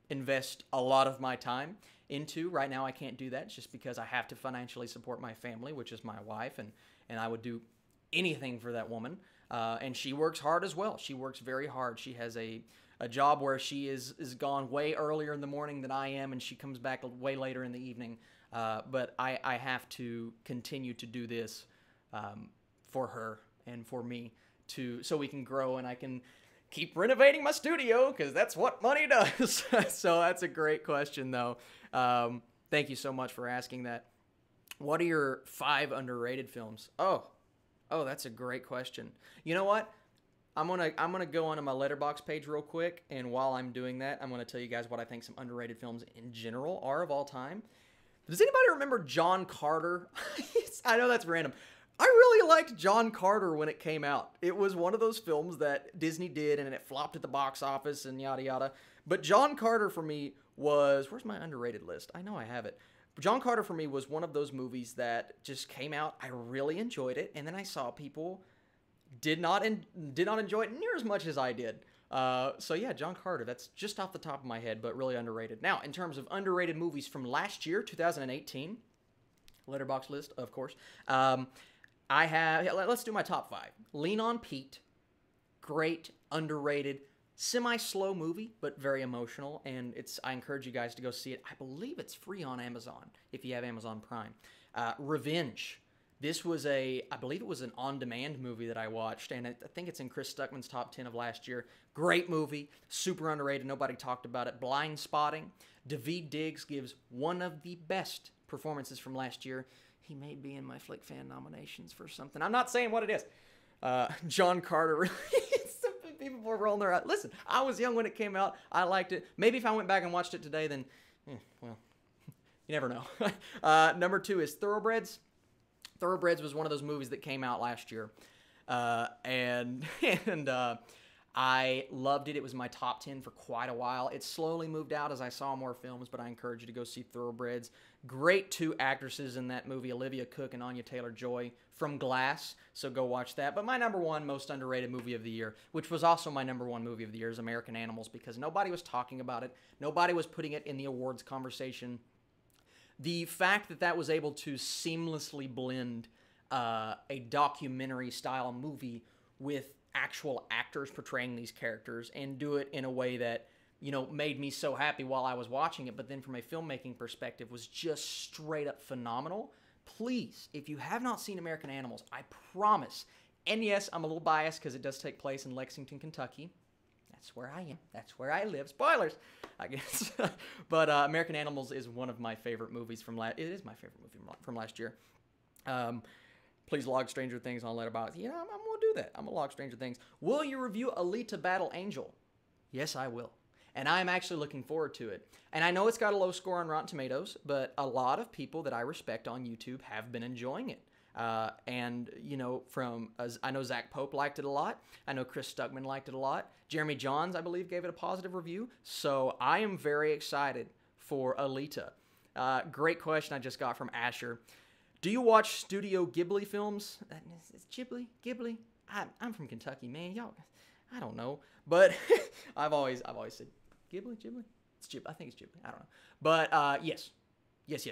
invest a lot of my time into. Right now I can't do that just because I have to financially support my family, which is my wife, and I would do anything for that woman. And she works hard as well. She works very hard. She has a job where she is gone way earlier in the morning than I am, and she comes back way later in the evening. But I have to continue to do this for her and for me so we can grow and I can keep renovating my studio, because that's what money does. So that's a great question, though. Thank you so much for asking that. What are your 5 underrated films? Oh, that's a great question. You know what? I'm gonna go onto my Letterboxd page real quick, and while I'm doing that, I'm gonna tell you guys what I think some underrated films in general are of all time. Does anybody remember John Carter? I know that's random. I really liked John Carter when it came out. It was one of those films that Disney did, and it flopped at the box office and yada yada. But John Carter for me was... Where's my underrated list? I know I have it. John Carter for me was one of those movies that just came out. I really enjoyed it, and then I saw people did not enjoy it near as much as I did. So yeah, John Carter. That's just off the top of my head, but really underrated. Now, in terms of underrated movies from last year, 2018, Letterboxd list, of course. I have, let's do my top 5. Lean on Pete, great, underrated, semi-slow movie, but very emotional, and I encourage you guys to go see it. I believe it's free on Amazon, if you have Amazon Prime. Revenge. This was I believe it was an on-demand movie that I watched, and I think it's in Chris Stuckman's top 10 of last year. Great movie, super underrated, nobody talked about it. Blind Spotting. Daveed Diggs gives one of the best performances from last year. He may be in my Flick Fan nominations for something. I'm not saying what it is. John Carter. People were rolling their eyes. Listen, I was young when it came out. I liked it. Maybe if I went back and watched it today, then, well, you never know. Number 2 is Thoroughbreds. Thoroughbreds was one of those movies that came out last year. And I loved it. It was my top 10 for quite a while. It slowly moved out as I saw more films, but I encourage you to go see Thoroughbreds. Great 2 actresses in that movie, Olivia Cooke and Anya Taylor-Joy from Glass, so go watch that. But my number 1 most underrated movie of the year, which was also my number 1 movie of the year, is American Animals, because nobody was talking about it. Nobody was putting it in the awards conversation. The fact that was able to seamlessly blend a documentary-style movie with actual actors portraying these characters and do it in a way that, you know, made me so happy while I was watching it, but then from a filmmaking perspective was just straight up phenomenal. Please, if you have not seen American Animals, I promise, and yes, I'm a little biased because it does take place in Lexington, Kentucky. That's where I am. That's where I live. Spoilers, I guess. But American Animals is one of my favorite movies from last... It is my favorite movie from last year. Please log Stranger Things on Letterboxd. Yeah, I'm going to do that. I'm going to log Stranger Things. Will you review Alita Battle Angel? Yes, I will. And I'm actually looking forward to it. And I know it's got a low score on Rotten Tomatoes, but a lot of people that I respect on YouTube have been enjoying it. And, you know, I know Zach Pope liked it a lot. I know Chris Stuckman liked it a lot. Jeremy Johns, I believe, gave it a positive review. So I am very excited for Alita. Great question I just got from Asher. Do you watch Studio Ghibli films? It's Ghibli? Ghibli? I'm from Kentucky, man. Y'all, I don't know. But I've always said Ghibli? It's Ghibli. I think it's Ghibli. I don't know. But yes. Yes.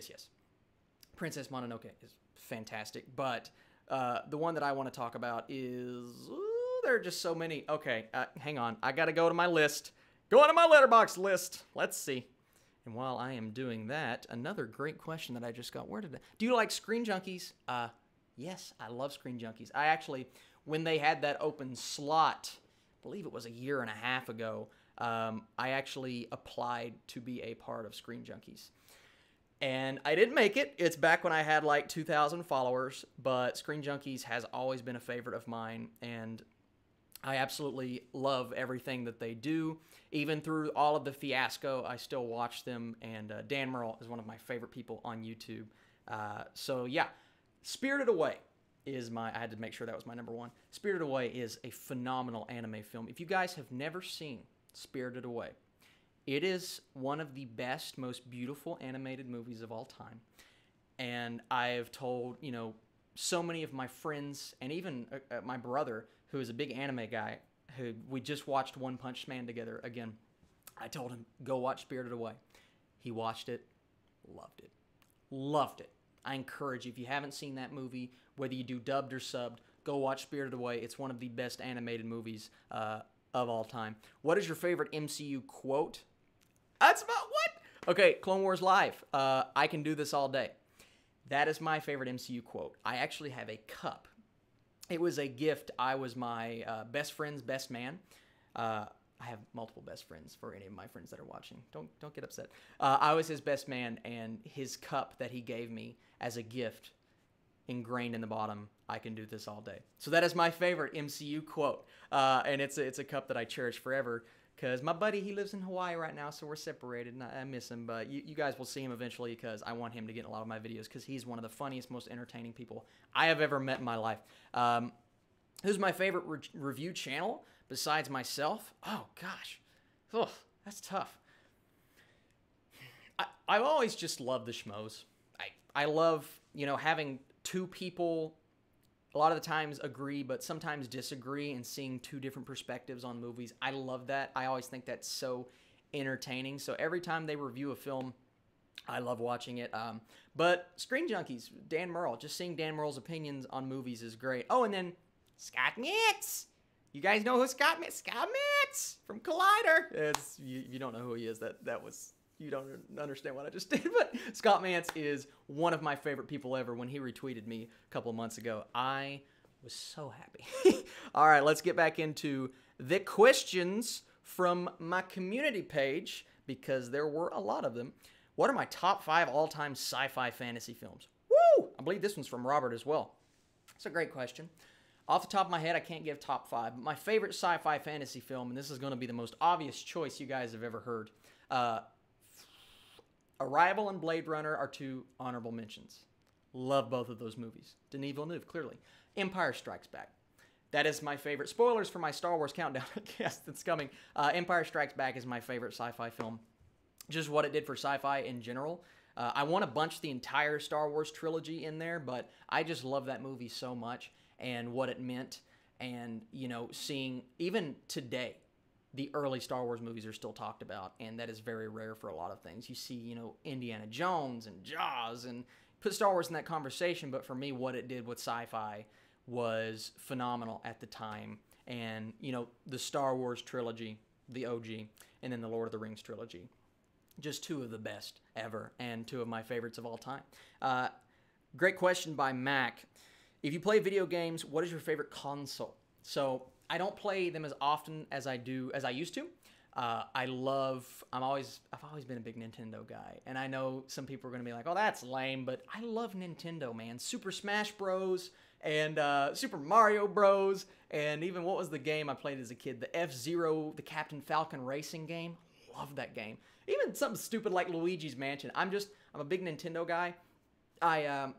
Princess Mononoke is fantastic. But the one that I want to talk about is... there are just so many. Okay, hang on. I got to go to my list. Go on to my Letterboxd list. Let's see. And while I am doing that, another great question that I just got. Do you like Screen Junkies? Yes, I love Screen Junkies. I actually, when they had that open slot, I believe it was a year and a half ago, I actually applied to be a part of Screen Junkies. And I didn't make it. It's back when I had like 2,000 followers, but Screen Junkies has always been a favorite of mine, and I absolutely love everything that they do. Even through all of the fiasco, I still watch them, and Dan Merle is one of my favorite people on YouTube. So yeah, Spirited Away is I had to make sure that was my number 1. Spirited Away is a phenomenal anime film. If you guys have never seen Spirited Away, It is one of the best, most beautiful animated movies of all time. And I have told, so many of my friends and even my brother, who is a big anime guy, who we just watched One Punch Man together again. I told him, go watch Spirited Away. He watched it, loved it. Loved it. I encourage you, if you haven't seen that movie, whether you do dubbed or subbed, go watch Spirited Away. It's one of the best animated movies of all time. What is your favorite MCU quote? That's about what? Okay, Clone Wars Live. I can do this all day. That is my favorite MCU quote. I actually have a cup. It was a gift. I was my best friend's best man. I have multiple best friends for any of my friends that are watching. Don't get upset. I was his best man, and his cup that he gave me as a gift, ingrained in the bottom, I can do this all day. So that is my favorite MCU quote, and it's a cup that I cherish forever. Because my buddy, he lives in Hawaii right now, so we're separated, and I miss him. But you guys will see him eventually because I want him to get in a lot of my videos because he's one of the funniest, most entertaining people I have ever met in my life. Who's my favorite review channel besides myself? Oh, gosh. Ugh, that's tough. I've always just loved the schmoes. I love, having two people a lot of the times agree, but sometimes disagree, and seeing two different perspectives on movies. I love that. I always think that's so entertaining. So every time they review a film, I love watching it. But Screen Junkies, Dan Merle, just seeing Dan Merle's opinions on movies is great. Oh, and then Scott Mitz. You guys know who Scott Mitz? Scott Mitz from Collider. You don't know who he is. That was... You don't understand what I just did, but Scott Mance is one of my favorite people ever. When he retweeted me a couple of months ago, I was so happy. All right, let's get back into the questions from my community page, because there were a lot of them. What are my top 5 all-time sci-fi fantasy films? Woo! I believe this one's from Robert as well. It's a great question. Off the top of my head, I can't give top 5, but my favorite sci-fi fantasy film, and this is going to be the most obvious choice you guys have ever heard, Arrival and Blade Runner are 2 honorable mentions. Love both of those movies. Denis Villeneuve, clearly. Empire Strikes Back. That is my favorite. Spoilers for my Star Wars countdown, I guess, that's coming. Empire Strikes Back is my favorite sci-fi film. Just what it did for sci-fi in general. I want to bunch the entire Star Wars trilogy in there, but I just love that movie so much and what it meant. And, seeing, even today, the early Star Wars movies are still talked about, and that is very rare for a lot of things. You see, Indiana Jones and Jaws, and put Star Wars in that conversation, but for me, what it did with sci-fi was phenomenal at the time. And, the Star Wars trilogy, the OG, and then the Lord of the Rings trilogy. Just 2 of the best ever, and 2 of my favorites of all time. Great question by Mac. If you play video games, what is your favorite console? So I don't play them as often as I used to. I've always been a big Nintendo guy, and I know some people are going to be like, oh, that's lame, but I love Nintendo, man. Super Smash Bros. And Super Mario Bros. And even, what was the game I played as a kid? The F-Zero, the Captain Falcon racing game. Love that game. Even something stupid like Luigi's Mansion. I'm a big Nintendo guy. I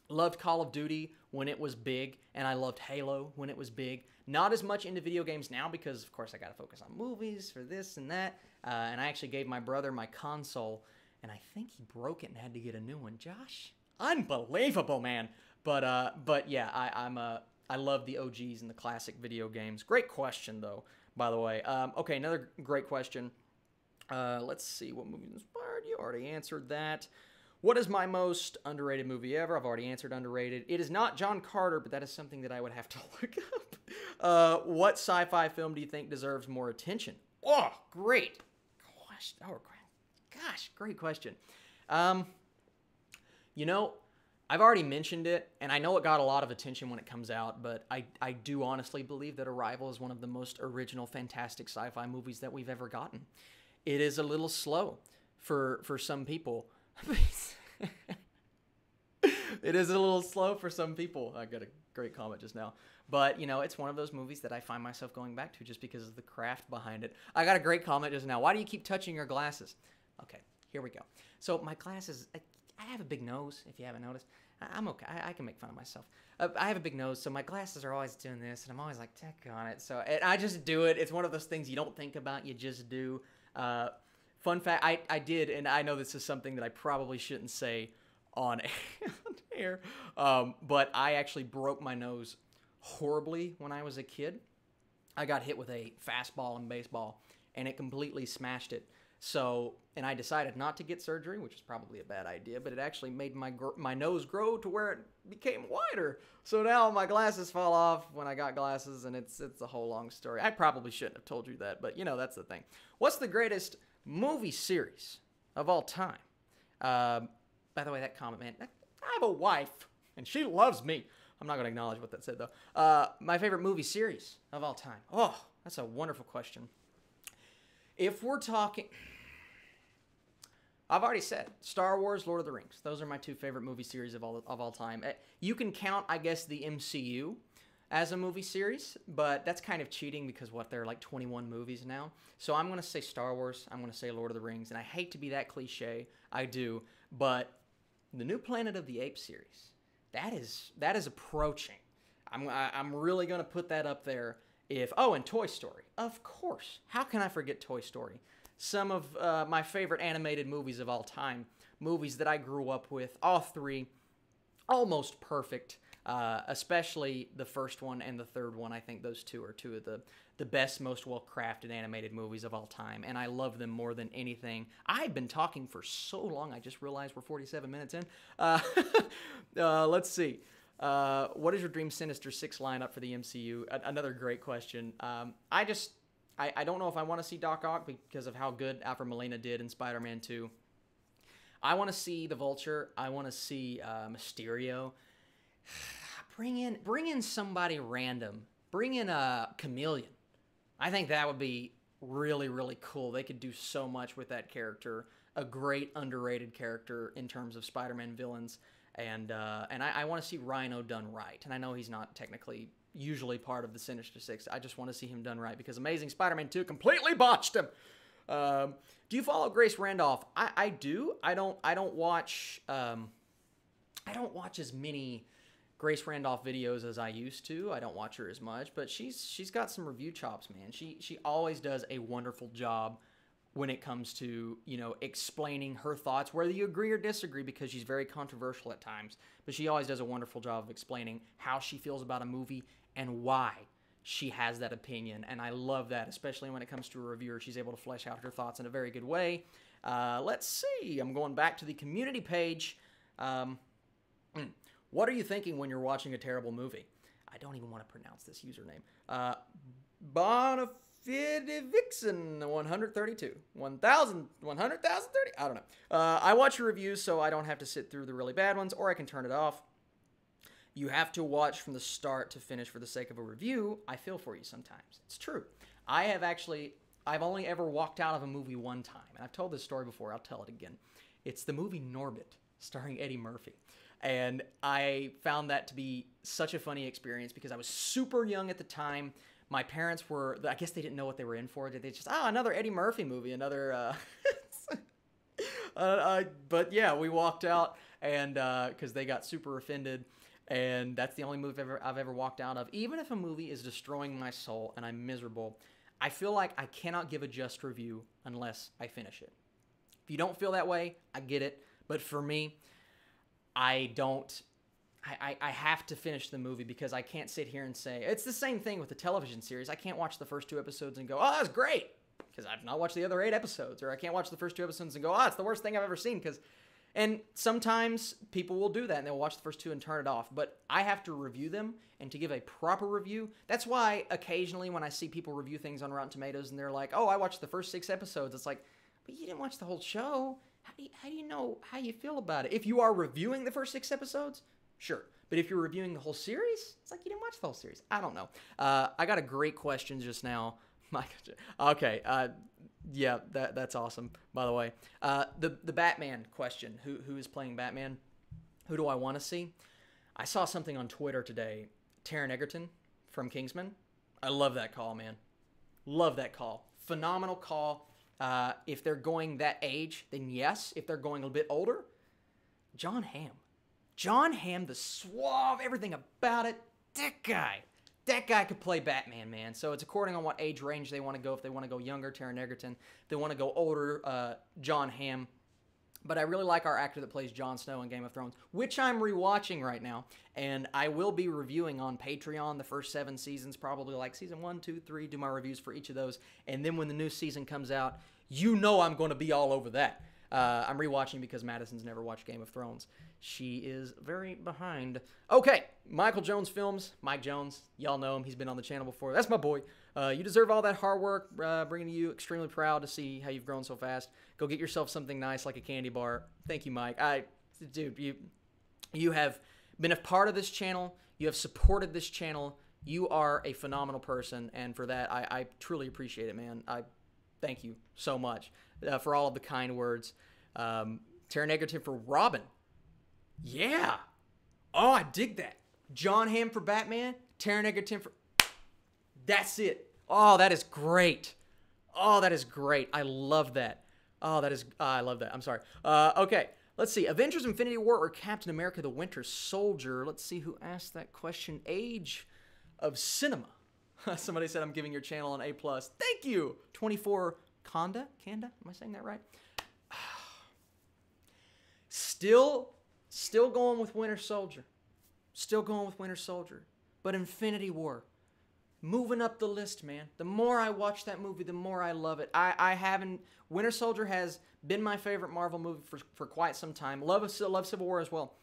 loved Call of Duty when it was big, and I loved Halo when it was big. Not as much into video games now because, of course, I got to focus on movies for this and that. And I actually gave my brother my console, and I think he broke it and had to get a new one. Josh, unbelievable, man. But yeah, I love the OGs and the classic video games. Great question, though, by the way. Okay, another great question. Let's see, what movie inspired you? Already answered that. What is my most underrated movie ever? I've already answered underrated. It is not John Carter, but that is something that I would have to look up. What sci-fi film do you think deserves more attention? Oh, great question. Oh, gosh, great question. I've already mentioned it, and I know it got a lot of attention when it comes out, but I do honestly believe that Arrival is one of the most original, fantastic sci-fi movies that we've ever gotten. It is a little slow for some people. It is a little slow for some people. I got a great comment just now. But, it's one of those movies that I find myself going back to just because of the craft behind it. I got a great comment just now. Why do you keep touching your glasses? Okay, here we go. So my glasses, I have a big nose, if you haven't noticed. I'm okay. I can make fun of myself. I have a big nose, so my glasses are always doing this, and I'm always like, check on it. So and I just do it. It's one of those things you don't think about, you just do. Fun fact, I did, and I know this is something that I probably shouldn't say on air, but I actually broke my nose horribly when I was a kid. I got hit with a fastball in baseball, and it completely smashed it. So, and I decided not to get surgery, which is probably a bad idea, but it actually made my nose grow to where it became wider. So now my glasses fall off when I got glasses, and it's a whole long story. I probably shouldn't have told you that, but you know, that's the thing. What's the greatest movie series of all time? By the way, that comment, man, I have a wife, and she loves me. I'm not going to acknowledge what that said, though. My favorite movie series of all time. Oh, that's a wonderful question. If we're talking, I've already said Star Wars, Lord of the Rings. Those are my two favorite movie series of all time. You can count, I guess, the MCU as a movie series, but that's kind of cheating because there are like 21 movies now. So I'm going to say Star Wars. I'm going to say Lord of the Rings, and I hate to be that cliche. I do, but the new Planet of the Apes series, that is approaching. I'm really going to put that up there. And Toy Story, of course. How can I forget Toy Story? Some of my favorite animated movies of all time. Movies that I grew up with. All three, almost perfect. Especially the first one and the third one. I think those two are two of the best, most well-crafted animated movies of all time. And I love them more than anything. I've been talking for so long, I just realized we're 47 minutes in. Let's see. What is your dream Sinister Six lineup for the MCU? Another great question. I don't know if I want to see Doc Ock because of how good Alfred Molina did in Spider-Man 2. I want to see the Vulture. I want to see Mysterio. Bring in somebody random. Bring in a Chameleon. I think that would be really, really cool. They could do so much with that character. A great underrated character in terms of Spider-Man villains. And I want to see Rhino done right. And I know he's not technically usually part of the Sinister Six. I just want to see him done right because Amazing Spider-Man 2 completely botched him. Do you follow Grace Randolph? I do. I don't watch as many Grace Randolph videos as I used to. I don't watch her as much, but she's got some review chops, man. She always does a wonderful job when it comes to, explaining her thoughts, whether you agree or disagree, because she's very controversial at times. But she always does a wonderful job of explaining how she feels about a movie and why she has that opinion. And I love that, especially when it comes to a reviewer. She's able to flesh out her thoughts in a very good way. Let's see. I'm going back to the community page. What are you thinking when you're watching a terrible movie? I don't even want to pronounce this username. Bonafidivixen 132. 1,100,030? I don't know. I watch your reviews so I don't have to sit through the really bad ones, or I can turn it off. You have to watch from the start to finish for the sake of a review. I feel for you sometimes. It's true. I've only ever walked out of a movie one time, and I've told this story before. I'll tell it again. It's the movie Norbit, starring Eddie Murphy. And I found that to be such a funny experience because I was super young at the time. My parents I guess they didn't know what they were in for. They just, another Eddie Murphy movie, another, but yeah, we walked out and, cause they got super offended, and that's the only movie I've ever walked out of. Even if a movie is destroying my soul and I'm miserable, I feel like I cannot give a just review unless I finish it. If you don't feel that way, I get it. But for me, I have to finish the movie because I can't sit here and say, it's the same thing with the television series. I can't watch the first 2 episodes and go, oh, that's great, because I've not watched the other 8 episodes. Or I can't watch the first 2 episodes and go, oh, it's the worst thing I've ever seen. And sometimes people will do that and they'll watch the first 2 and turn it off. But I have to review them, and to give a proper review, that's why occasionally when I see people review things on Rotten Tomatoes and they're like, oh, I watched the first 6 episodes, it's like, but you didn't watch the whole show. How do you know how you feel about it? If you are reviewing the first 6 episodes, sure. But if you're reviewing the whole series, it's like you didn't watch the whole series. I don't know. I got a great question just now. Okay. Yeah, that's awesome, by the way. The Batman question. Who is playing Batman? Who do I want to see? I saw something on Twitter today. Taron Egerton from Kingsman. I love that call, man. Love that call. Phenomenal call. If they're going that age, then yes. If they're going a bit older, John Hamm. John Hamm, the suave, everything about it. That guy. that guy could play Batman, man. So it's according on what age range they want to go. If they want to go younger, Taron Egerton. If they want to go older, John Hamm. But I really like our actor that plays Jon Snow in Game of Thrones, which I'm rewatching right now. And I will be reviewing on Patreon the first 7 seasons, probably like season 1, 2, 3, do my reviews for each of those. And then when the new season comes out, you know I'm going to be all over that. I'm rewatching because Madison's never watched Game of Thrones. She is very behind. Okay, Michael Jones Films. Mike Jones, y'all know him. He's been on the channel before. That's my boy. You deserve all that hard work bringing to you. Extremely proud to see how you've grown so fast. Go get yourself something nice like a candy bar. Thank you, Mike. Dude, you have been a part of this channel. You have supported this channel. You are a phenomenal person, and for that, I truly appreciate it, man. I thank you so much for all of the kind words. Taron Egerton for Robin. Yeah. Oh, I dig that. John Hamm for Batman. Taron Egerton for... That's it. Oh, that is great. Oh, that is great. I love that. Oh, that is... I love that. I'm sorry. Okay. Let's see. Avengers Infinity War or Captain America the Winter Soldier? Let's see who asked that question. Age of cinema. Somebody said I'm giving your channel an A+. Thank you. 24 Kanda? Am I saying that right? Still going with Winter Soldier. Still going with Winter Soldier. But Infinity War. Moving up the list, man. The more I watch that movie, the more I love it. I haven't... Winter Soldier has been my favorite Marvel movie for quite some time. Love Civil War as well.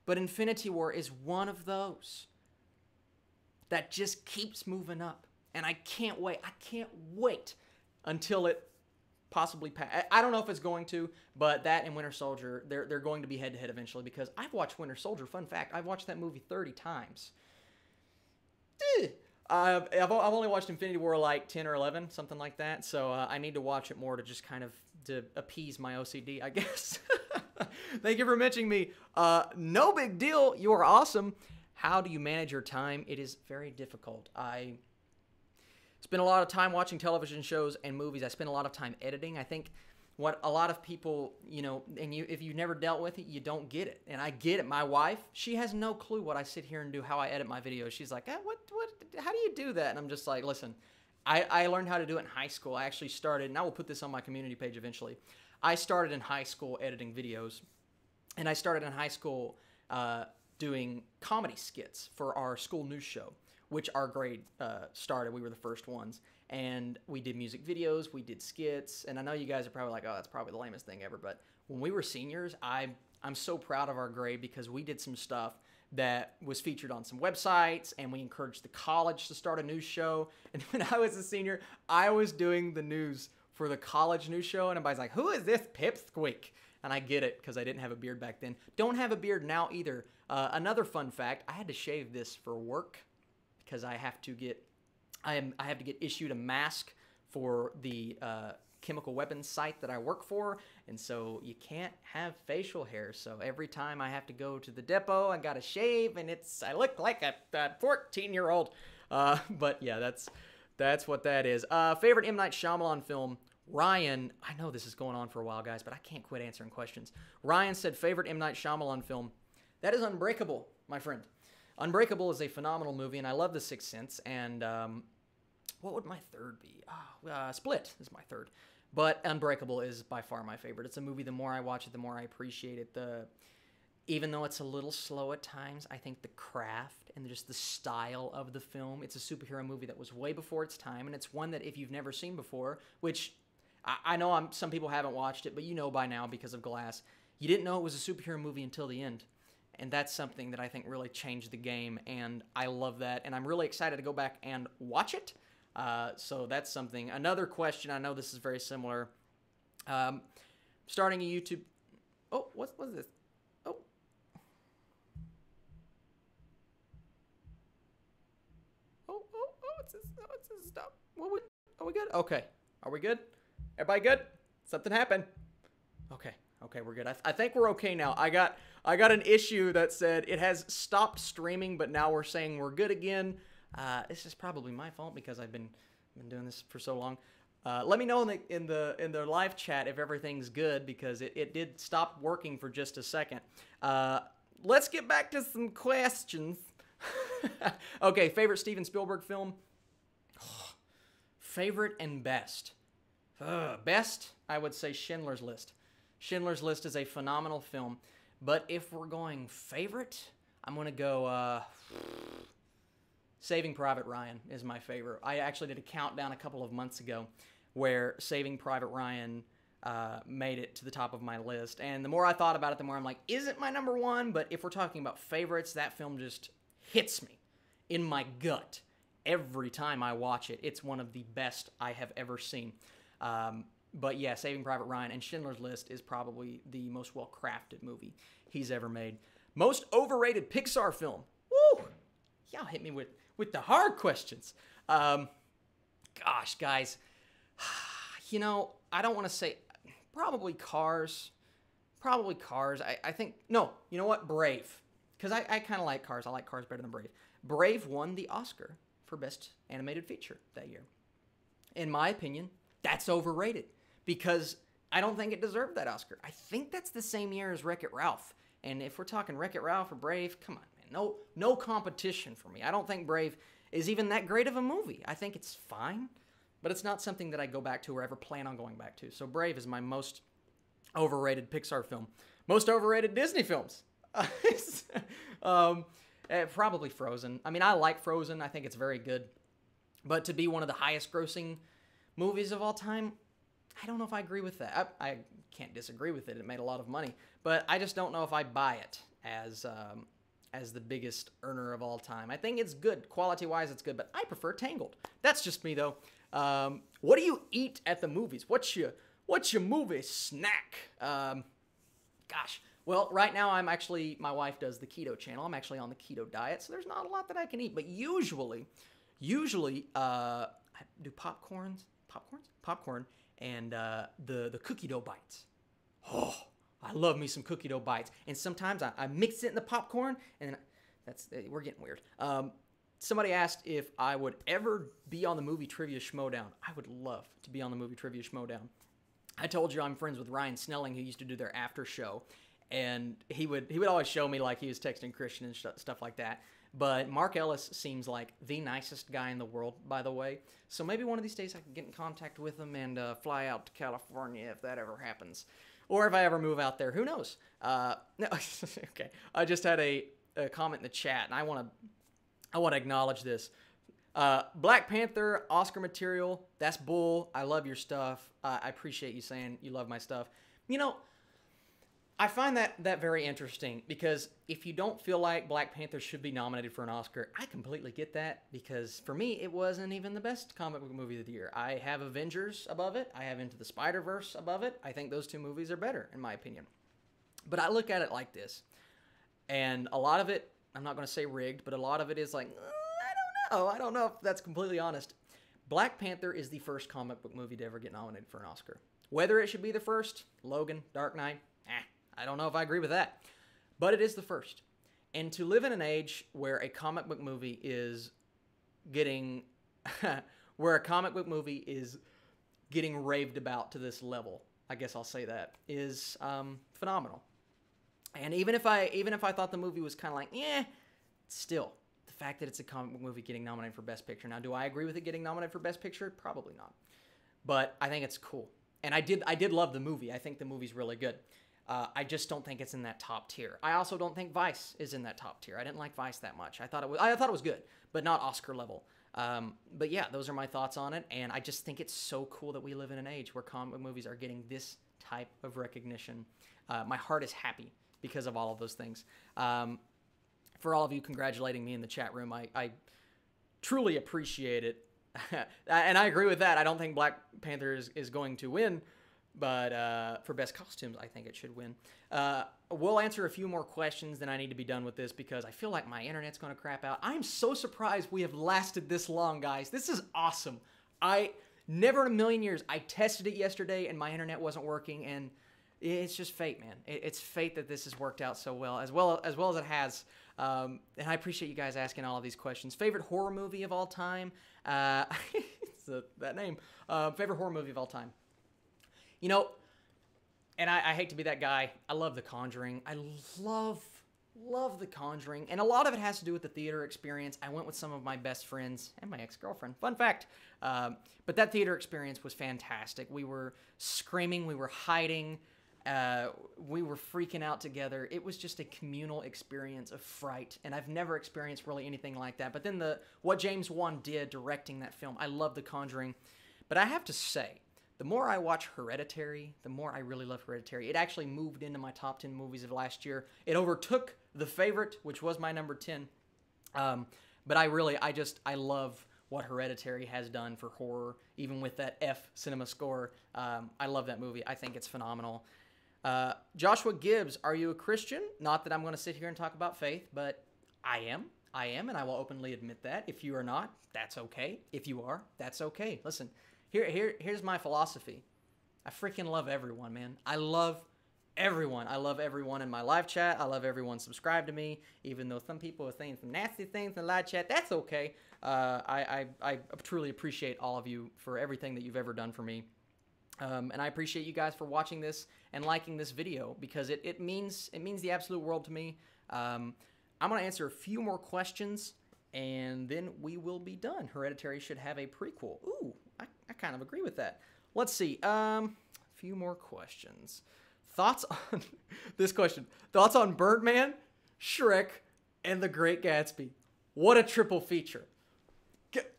But Infinity War is one of those that just keeps moving up. And I can't wait. I can't wait until it possibly pass. I don't know if it's going to, but that and Winter Soldier, they're going to be head-to-head eventually because I've watched Winter Soldier. Fun fact, I've watched that movie 30 times. I've only watched Infinity War like 10 or 11, something like that, so I need to watch it more to just kind of to appease my OCD, I guess. Thank you for mentioning me. No big deal. You are awesome. How do you manage your time? It is very difficult. I spend a lot of time watching television shows and movies. I spend a lot of time editing. I think what a lot of people, you know, and if you've never dealt with it, you don't get it. And I get it. My wife, she has no clue what I sit here and do, how I edit my videos. She's like, how do you do that? And I'm just like, listen, I learned how to do it in high school. I actually started, and I will put this on my community page eventually. I started in high school editing videos, and I started in high school doing comedy skits for our school news show, which our grade started. We were the first ones. And we did music videos, we did skits, and I know you guys are probably like, oh, that's probably the lamest thing ever, but when we were seniors, I'm so proud of our grade because we did some stuff that was featured on some websites, and we encouraged the college to start a news show. And when I was a senior, I was doing the news for the college news show, and everybody's like, who is this pipsqueak? And I get it, because I didn't have a beard back then. Don't have a beard now either. Another fun fact, I had to shave this for work, because I have to get issued a mask for the chemical weapons site that I work for, and so you can't have facial hair. So every time I have to go to the depot, I gotta shave, and I look like a 14-year-old. But yeah, that's what that is. Favorite M. Night Shyamalan film? Ryan, I know this is going on for a while, guys, but I can't quit answering questions. Ryan said favorite M. Night Shyamalan film. That is Unbreakable, my friend. Unbreakable is a phenomenal movie, and I love The Sixth Sense, and what would my third be? Split is my third. But Unbreakable is by far my favorite. It's a movie, the more I watch it, the more I appreciate it. Even though it's a little slow at times, I think the craft and just the style of the film, it's a superhero movie that was way before its time, and it's one that if you've never seen before, which I know some people haven't watched it, but you know by now because of Glass, you didn't know it was a superhero movie until the end. And that's something that I think really changed the game, and I love that, and I'm really excited to go back and watch it. So that's something. Another question, I know this is very similar. Starting a YouTube... Oh, what's this? Oh. What's this stuff? Are we good? Okay. Are we good? Everybody good? Something happened. Okay, we're good. I think we're okay now. I got an issue that said it has stopped streaming, but now we're saying we're good again. This is probably my fault because I've been doing this for so long. Let me know in the live chat if everything's good because it did stop working for just a second. Let's get back to some questions. Okay, favorite Steven Spielberg film? Favorite and best. Best, I would say Schindler's List. Schindler's List is a phenomenal film, but if we're going favorite, I'm going to go Saving Private Ryan is my favorite. I actually did a countdown a couple of months ago where Saving Private Ryan made it to the top of my list. And the more I thought about it, the more I'm like, is it my number one? But if we're talking about favorites, that film just hits me in my gut every time I watch it. It's one of the best I have ever seen. But yeah, Saving Private Ryan and Schindler's List is probably the most well-crafted movie he's ever made. Most overrated Pixar film. Woo! Y'all hit me with the hard questions. Gosh, guys. You know, I don't want to say... Probably Cars. Probably Cars. I think... No, you know what? Brave. Because I kind of like Cars. I like Cars better than Brave. Brave won the Oscar for Best Animated Feature that year. In my opinion, that's overrated. Because I don't think it deserved that Oscar. I think that's the same year as Wreck-It Ralph. And if we're talking Wreck-It Ralph or Brave, come on, man. No competition for me. I don't think Brave is even that great of a movie. I think it's fine. But it's not something that I go back to or ever plan on going back to. So Brave is my most overrated Pixar film. Most overrated Disney films. Probably Frozen. I mean, I like Frozen. I think it's very good. But to be one of the highest grossing movies of all time, I don't know if I agree with that. I can't disagree with it. It made a lot of money. But I just don't know if I buy it as the biggest earner of all time. I think it's good. Quality-wise, it's good. But I prefer Tangled. That's just me, though. What do you eat at the movies? What's your movie snack? Gosh. Well, right now my wife does the keto channel. I'm actually on the keto diet, so there's not a lot that I can eat. But usually, I do popcorn, and the cookie dough bites. Oh, I love me some cookie dough bites. And sometimes I mix it in the popcorn, and we're getting weird. Somebody asked if I would ever be on the Movie Trivia Schmodown. I would love to be on the Movie Trivia Schmodown. I told you I'm friends with Ryan Snelling, who used to do their after show, and he would always show me like he was texting Christian and stuff like that. But Mark Ellis seems like the nicest guy in the world, by the way. So maybe one of these days I can get in contact with him and fly out to California if that ever happens. Or if I ever move out there, who knows? No, okay. I just had a comment in the chat, and I want to acknowledge this. Black Panther, Oscar material, that's bull. I love your stuff. I appreciate you saying you love my stuff. You know, I find that very interesting because if you don't feel like Black Panther should be nominated for an Oscar, I completely get that because for me, it wasn't even the best comic book movie of the year. I have Avengers above it. I have Into the Spider-Verse above it. I think those two movies are better, in my opinion. But I look at it like this, and a lot of it, I'm not going to say rigged, but a lot of it is like, I don't know if that's completely honest. Black Panther is the first comic book movie to ever get nominated for an Oscar. Whether it should be the first, Logan, Dark Knight, I don't know if I agree with that. But it is the first. And to live in an age where a comic book movie is getting raved about to this level, I guess I'll say that, is phenomenal. And even if I thought the movie was kind of like, still, the fact that it's a comic book movie getting nominated for Best Picture. Now, do I agree with it getting nominated for Best Picture? Probably not. But I think it's cool. And I did love the movie. I think the movie's really good. I just don't think it's in that top tier. I also don't think Vice is in that top tier. I didn't like Vice that much. I thought it was good, but not Oscar level. But yeah, those are my thoughts on it. And I just think it's so cool that we live in an age where comic book movies are getting this type of recognition. My heart is happy because of all of those things. For all of you congratulating me in the chat room, I truly appreciate it. And I agree with that. I don't think Black Panther is going to win, but for best costumes, I think it should win. We'll answer a few more questions, then I need to be done with this because I feel like my internet's going to crap out. I'm so surprised we have lasted this long, guys. This is awesome. Never in a million years. I tested it yesterday and my internet wasn't working, and it's just fate, man. It's fate that this has worked out so well as it has. And I appreciate you guys asking all of these questions. Favorite horror movie of all time? That name. Favorite horror movie of all time. You know, and I hate to be that guy. I love The Conjuring. I love Love The Conjuring, and a lot of it has to do with the theater experience. I went with some of my best friends and my ex-girlfriend. Fun fact. But that theater experience was fantastic. We were screaming, we were hiding, we were freaking out together. It was just a communal experience of fright, and I've never experienced really anything like that. But then what James Wan did directing that film, I love The Conjuring. But I have to say, the more I watch Hereditary, the more I really love Hereditary. It actually moved into my top 10 movies of last year. It overtook The Favorite, which was my number 10. But I love what Hereditary has done for horror, even with that F cinema score. I love that movie. I think it's phenomenal. Joshua Gibbs, are you a Christian? Not that I'm going to sit here and talk about faith, but I am. I am, and I will openly admit that. If you are not, that's okay. If you are, that's okay. Listen. Here's my philosophy. I freaking love everyone, man. I love everyone. I love everyone in my live chat. I love everyone subscribed to me, even though some people are saying some nasty things in the live chat. That's okay. I truly appreciate all of you for everything that you've ever done for me. And I appreciate you guys for watching this and liking this video, because it means the absolute world to me. I'm going to answer a few more questions, and then we will be done. Hereditary should have a prequel. Ooh, I kind of agree with that. Let's see. A few more questions. Thoughts on this question. Thoughts on Birdman, Shrek, and The Great Gatsby. What a triple feature.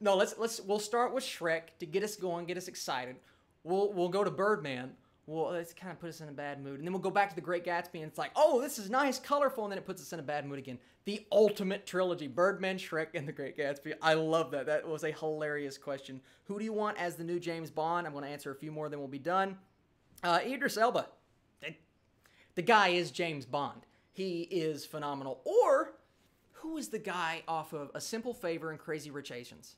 We'll start with Shrek to get us going, get us excited. We'll go to Birdman. Well, it's kind of put us in a bad mood. And then we'll go back to The Great Gatsby, and it's like, oh, this is nice, colorful, and then it puts us in a bad mood again. The ultimate trilogy, Birdman, Shrek, and The Great Gatsby. I love that. That was a hilarious question. Who do you want as the new James Bond? I'm going to answer a few more, then we'll be done. Idris Elba. The guy is James Bond. He is phenomenal. Or, who is the guy off of A Simple Favor and Crazy Rich Asians?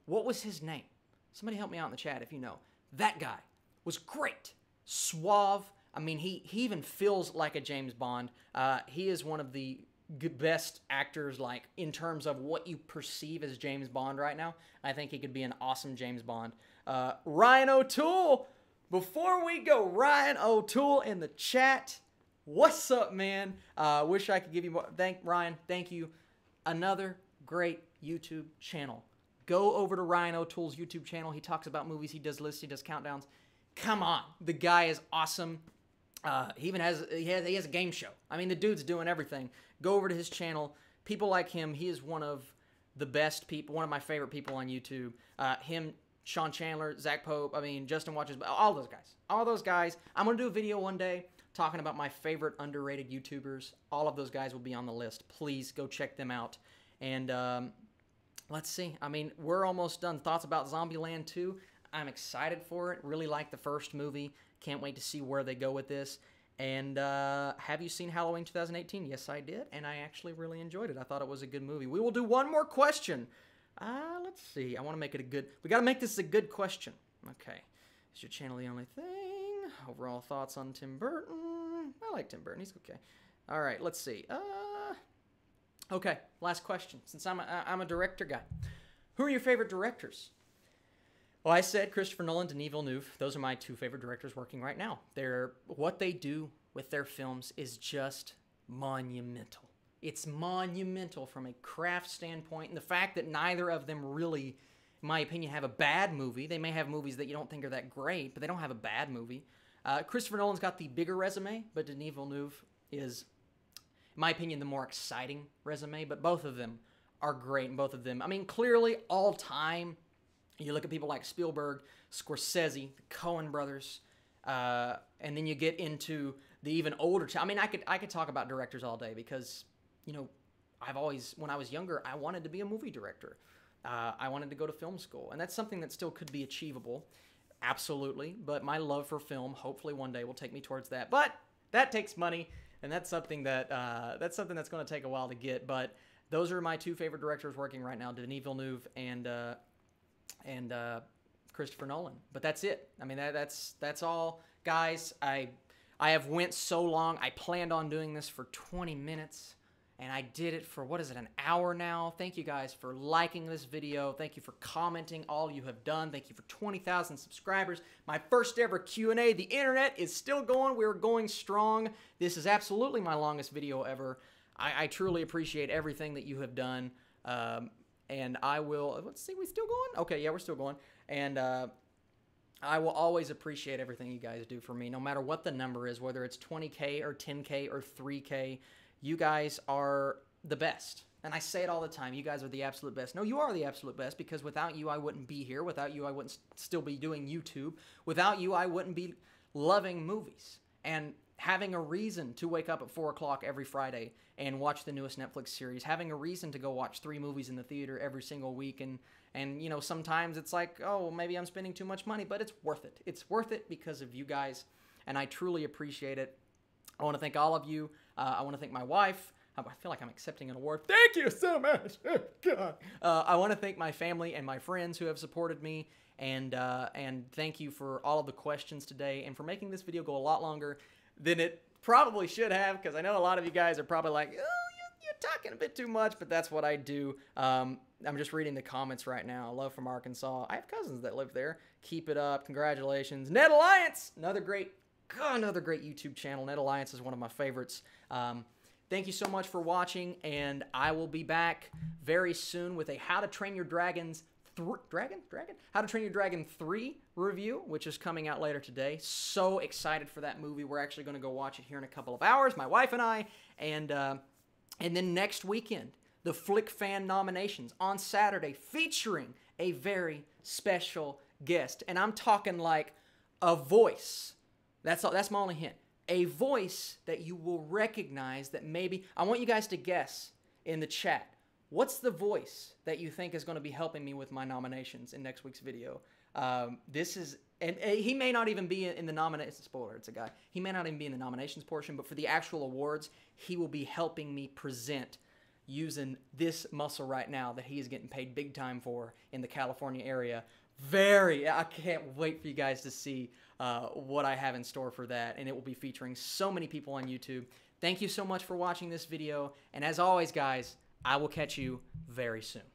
What was his name? Somebody help me out in the chat if you know. That guy was great. Suave. I mean, he even feels like a James Bond. He is one of the best actors, like, in terms of what you perceive as James Bond right now. I think he could be an awesome James Bond. Ryan O'Toole. Before we go, Ryan O'Toole in the chat. What's up, man? Wish I could give you more. Ryan, thank you. Another great YouTube channel. Go over to Ryan O'Toole's YouTube channel. He talks about movies. He does lists. He does countdowns. Come on, the guy is awesome. He even has a game show. I mean, the dude's doing everything. Go over to his channel. People like him. He is one of the best people, one of my favorite people on YouTube. Him, Shawn Chandler, Zach Pope. I mean, Justin Watches, all those guys. All those guys. I'm gonna do a video one day talking about my favorite underrated YouTubers. All of those guys will be on the list. Please go check them out. And let's see. I mean, we're almost done. Thoughts about Zombieland 2? I'm excited for it. Really like the first movie. Can't wait to see where they go with this. And have you seen Halloween 2018? Yes, I did. And I actually really enjoyed it. I thought it was a good movie. We will do one more question. Let's see. I want to make it a good... We got to make this a good question. Okay. Is your channel the only thing? Overall thoughts on Tim Burton? I like Tim Burton. He's okay. All right. Let's see. Okay. Last question. Since I'm a director guy. Who are your favorite directors? Well, I said Christopher Nolan, Denis Villeneuve. Those are my two favorite directors working right now. What they do with their films is just monumental. It's monumental from a craft standpoint. And the fact that neither of them really, in my opinion, have a bad movie. They may have movies that you don't think are that great, but they don't have a bad movie. Christopher Nolan's got the bigger resume, but Denis Villeneuve is, in my opinion, the more exciting resume. But both of them are great, and both of them, I mean, clearly all time. You look at people like Spielberg, Scorsese, the Coen brothers, and then you get into the even older. I mean, I could talk about directors all day because, you know, when I was younger, I wanted to be a movie director. I wanted to go to film school, and that's something that still could be achievable, absolutely. But my love for film, hopefully one day, will take me towards that. But that takes money, and that's something that's going to take a while to get. But those are my two favorite directors working right now: Denis Villeneuve and Christopher Nolan. But that's it. I mean, that's all, guys. I have went so long. I planned on doing this for 20 minutes, and I did it for, what is it, an hour now? Thank you guys for liking this video. Thank you for commenting. All you have done. Thank you for 20,000 subscribers. My first ever Q&A. The internet is still going. We're going strong. This is absolutely my longest video ever. I truly appreciate everything that you have done. And I will, let's see, we still going? Okay, yeah, we're still going. And I will always appreciate everything you guys do for me, no matter what the number is, whether it's 20K or 10K or 3K. You guys are the best. And I say it all the time. You guys are the absolute best. No, you are the absolute best, because without you, I wouldn't be here. Without you, I wouldn't still be doing YouTube. Without you, I wouldn't be loving movies and having a reason to wake up at 4 o'clock every Friday and watch the newest Netflix series, having a reason to go watch 3 movies in the theater every single week. And you know, sometimes it's like, oh, maybe I'm spending too much money, but it's worth it. It's worth it because of you guys, and I truly appreciate it. I want to thank all of you. I want to thank my wife. I feel like I'm accepting an award. Thank you so much. God. I want to thank my family and my friends who have supported me, and thank you for all of the questions today and for making this video go a lot longer than it probably should have, because I know a lot of you guys are probably like, oh, you're talking a bit too much, but that's what I do. I'm just reading the comments right now. Love from Arkansas. I have cousins that live there. Keep it up. Congratulations. Net Alliance, another great YouTube channel. Net Alliance is one of my favorites. Thank you so much for watching, and I will be back very soon with a How to Train Your Dragon 3 review, which is coming out later today. So excited for that movie. We're actually going to go watch it here in a couple of hours, my wife and I, and then next weekend, the Flick Fan nominations on Saturday, featuring a very special guest, and I'm talking like a voice. That's my only hint. A voice that you will recognize, that maybe, I want you guys to guess in the chat, what's the voice that you think is going to be helping me with my nominations in next week's video? This is, and he may not even be in the nominations, spoiler, it's a guy. He may not even be in the nominations portion, but for the actual awards, he will be helping me present using this muscle right now that he is getting paid big time for in the California area. I can't wait for you guys to see what I have in store for that, and it will be featuring so many people on YouTube. Thank you so much for watching this video, and as always, guys, I will catch you very soon.